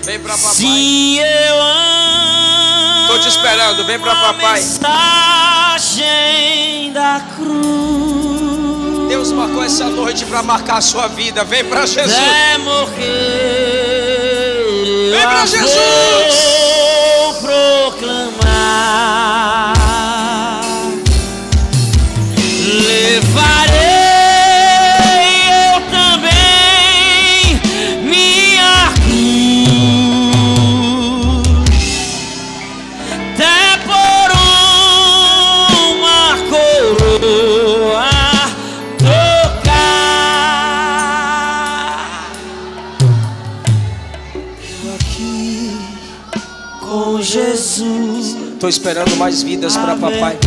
Vem pra papai. Se eu amo, tô te esperando, vem pra papai. Mensagem da cruz. Deus marcou essa noite para marcar a sua vida. Vem para Jesus. É morrer. Vem para Jesus. Vou proclamar. Levarei eu também minha cruz, até por uma coroa tocar. Aqui com Jesus. Estou esperando mais vidas para papai.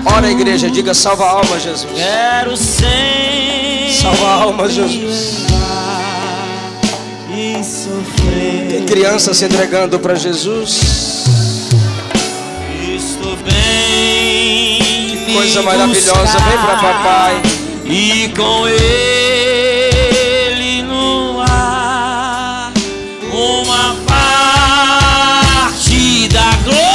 Ora, igreja, diga: salva a alma, Jesus. Quero sempre salva a alma, Jesus. E sofrer. Tem criança se entregando para Jesus. Estou bem. Que coisa maravilhosa. Vem para papai. E com ele no ar, uma parte da glória.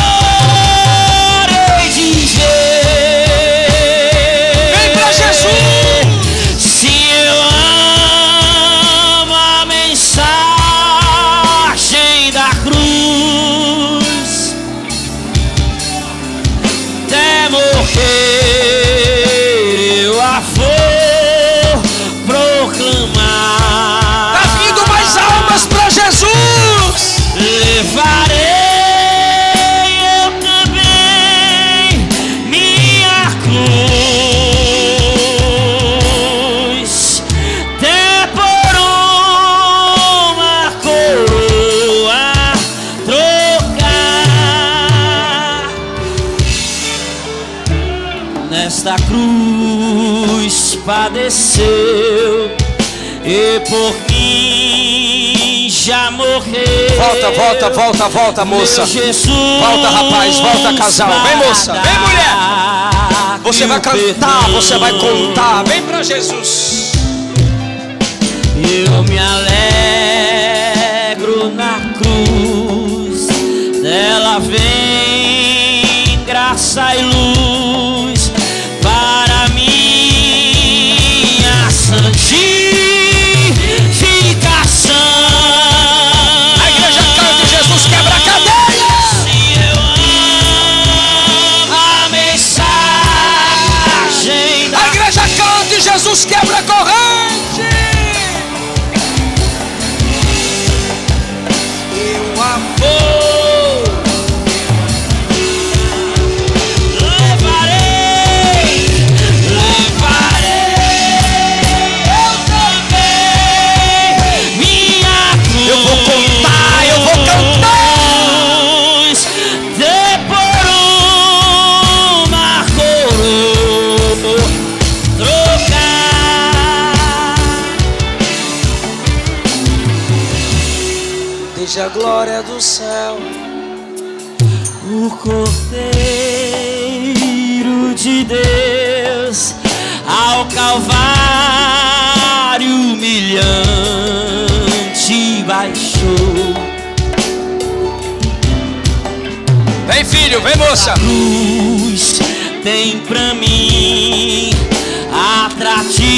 Nesta cruz padeceu e por mim já morreu. Volta, moça. Volta, rapaz, volta, casal. Vem, moça, vem, mulher. Você vai cantar, você vai contar. Vem pra Jesus. Eu me alegro na cruz, dela vem graça e luz para minha santificação. A igreja canta e Jesus quebra a cadeia. Se eu amo a mensagem da... A igreja canta e Jesus quebra a corrente. Eu amo. A glória do céu, o Cordeiro de Deus ao Calvário humilhante baixou. Vem, filho, vem, moça. A cruz tem pra mim atrativo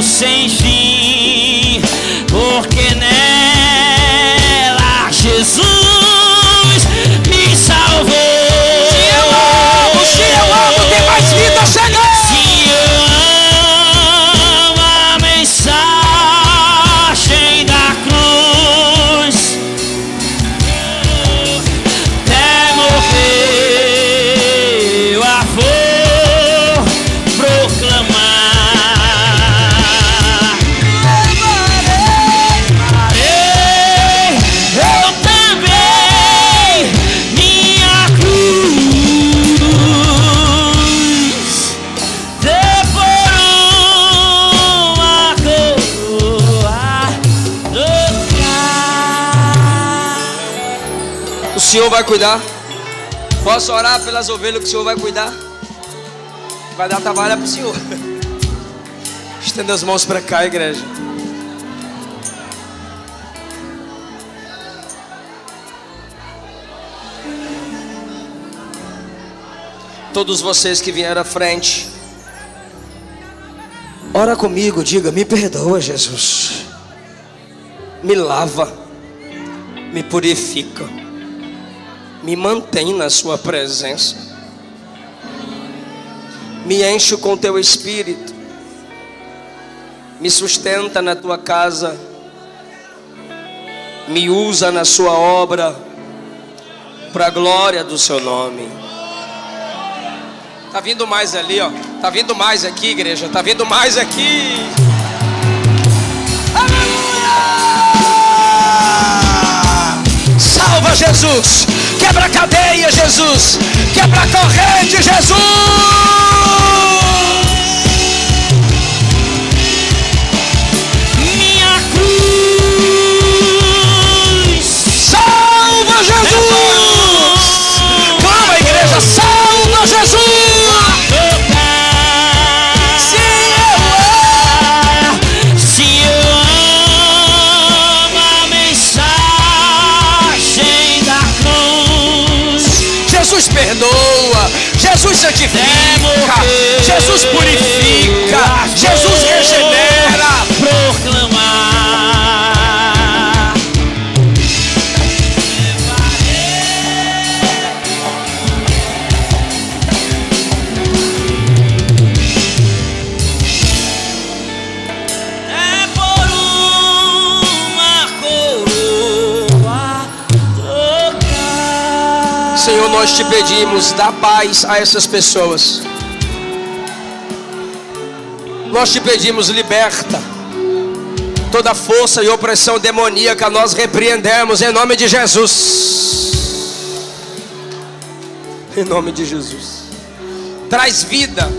sem fim, porque nela Jesus me salvou. Se eu amo, tem mais vida chegando. Se eu amo a mensagem da cruz, até morrer eu a vou proclamar. Eu também minha cruz, por uma coroa tocar. O Senhor vai cuidar. Posso orar pelas ovelhas que o Senhor vai cuidar? Vai dar trabalho para o Senhor. Estenda as mãos para cá, igreja. Todos vocês que vieram à frente, ora comigo, diga: me perdoa, Jesus. Me lava, me purifica, me mantém na sua presença, me enche com teu Espírito, me sustenta na tua casa, me usa na sua obra, para a glória do seu nome. Tá vindo mais ali, ó. Tá vindo mais aqui, igreja. Tá vindo mais aqui. Aleluia! Salva, Jesus. Quebra a cadeia, Jesus. Quebra a corrente, Jesus. Minha cruz. Salva, Jesus. Clama, igreja. Salva, Jesus. Jesus perdoa, Jesus santifica, Jesus purifica, Jesus regenera. Proclamar. É por uma coroa trocar. Senhor, nós te pedimos, dá paz a essas pessoas. Nós te pedimos, liberta toda força e opressão demoníaca. Nós repreendemos em nome de Jesus. Em nome de Jesus. Traz vida,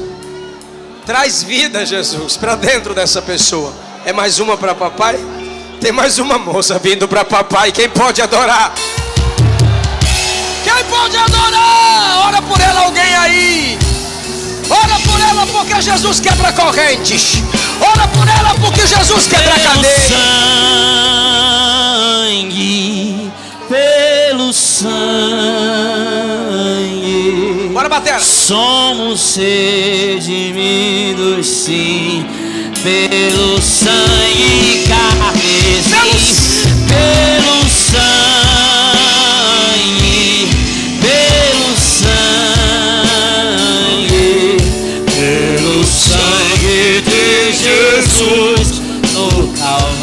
Jesus, para dentro dessa pessoa. É mais uma para papai? Tem mais uma moça vindo para papai. Quem pode adorar? Quem pode adorar? Ora por ela, alguém aí. Ora por ela, porque Jesus quebra correntes. Ora por ela, porque Jesus quebra cadeia. Pelo sangue, bora bater. Somos redimidos, sim, pelo sangue carmesim, pelo sangue, pelo sangue, pelo sangue de Jesus no Calvário.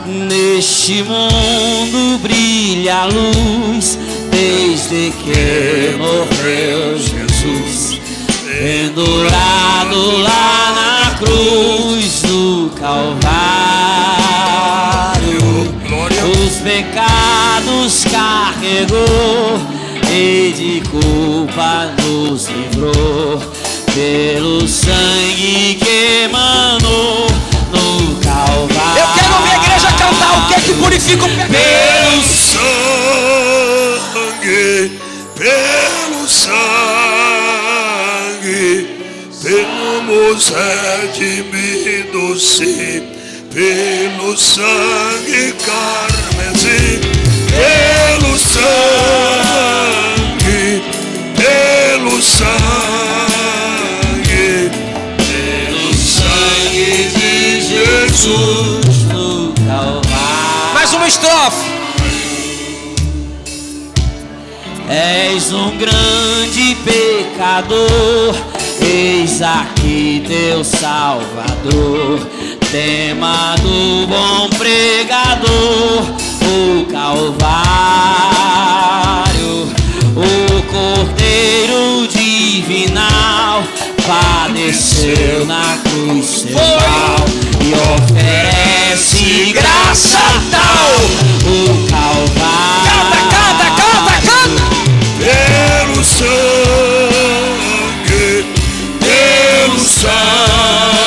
Neste mundo brilha a luz, desde que morreu Jesus, pendurado lá na cruz do Calvário. Os pecados carregou e de culpa nos livrou, pelo sangue que emanou no Calvário. Eu quero ver a igreja cantar o que é que purifica o pecado. Pelo sangue, temos redimidos, sim, pelo sangue carmesim, pelo sangue, pelo sangue, pelo sangue de Jesus no Calvário. Mais uma estrofe. És um grande pecador, eis aqui teu Salvador, tema do bom pregador, o Calvário, o Cordeiro divinal, padeceu na cruz seu mal e oferece graça tal, o Calvário. Canta, canta, canta, canta. Pelo sangue, pelo sangue.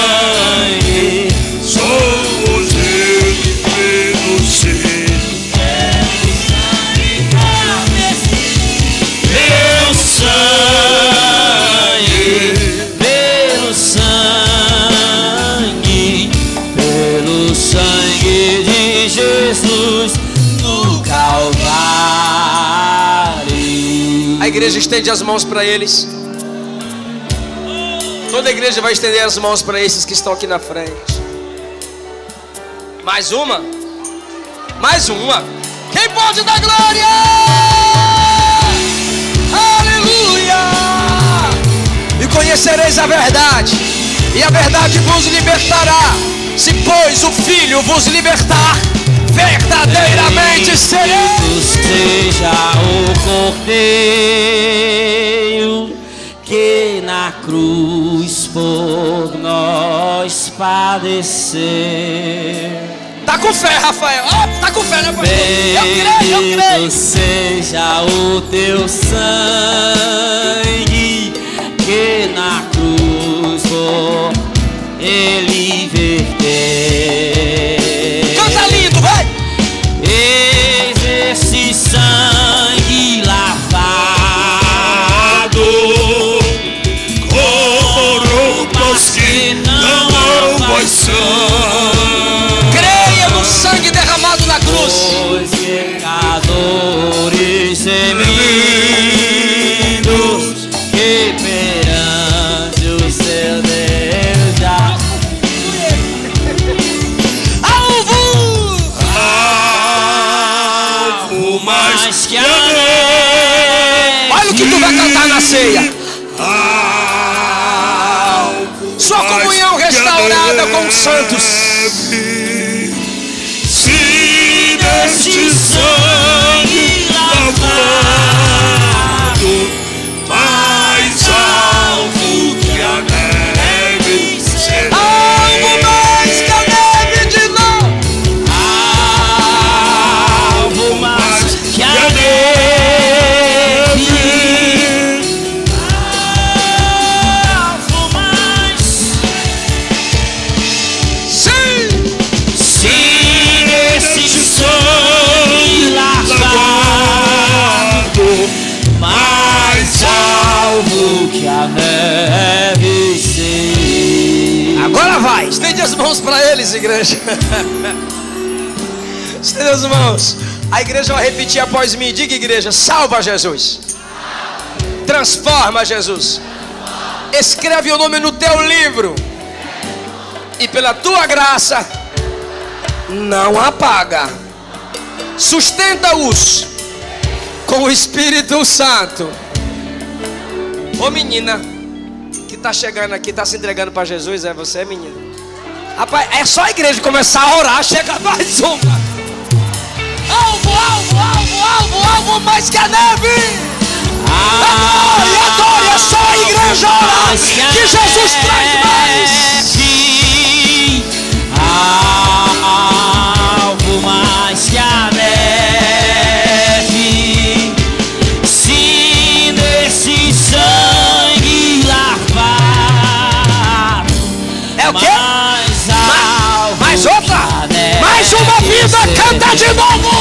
igreja estende as mãos para eles. Toda a igreja vai estender as mãos para esses que estão aqui na frente. Mais uma. Mais uma. Quem pode dar glória? Aleluia! E conhecereis a verdade, e a verdade vos libertará. Se pois o Filho vos libertar, verdadeiramente sereis. Seja o Cordeiro que na cruz por nós padeceu. Tá com fé, Rafael. Oh, tá com fé, né, pastor? Eu creio. Bendito seja o teu sangue que na cruz por ele verteu. Canta lindo, vai! Eis esse sangue lavado, Coroas que não vai sangue. Creia no sangue derramado na cruz. Os pecadores remidos que perante o seu Deus já Alvo mais que a neve. Olha o que tu vai cantar na ceia. Alvo Sua comunhão mais que a restaurada com os santos. neve. Se deste sangue lavado, mais alvo que a neve será. Algo mais que a neve de novo. alvo mais que a neve. Alvo mais. Sim. Se esse sangue lavado, mais alvo que a neve ser. Agora vai. Estende as mãos para eles, igreja. Estende as mãos. A igreja vai repetir após mim. Diga, igreja: salva Jesus. Transforma Jesus. Escreve o nome no teu livro. E pela tua graça não apaga. Sustenta-os com o Espírito Santo. Ô menina que tá chegando aqui, tá se entregando para Jesus, é você, menina? Rapaz, é só a igreja começar a orar, chega mais uma. Alvo, alvo, alvo, alvo, alvo mais que a neve. Adore, é só a igreja orar que Jesus traz mais. Alvo mais que a neve. Se nesse sangue lavado, É o quê? mais alvo Mais outra? que a neve Mais uma vida, ser. canta de novo.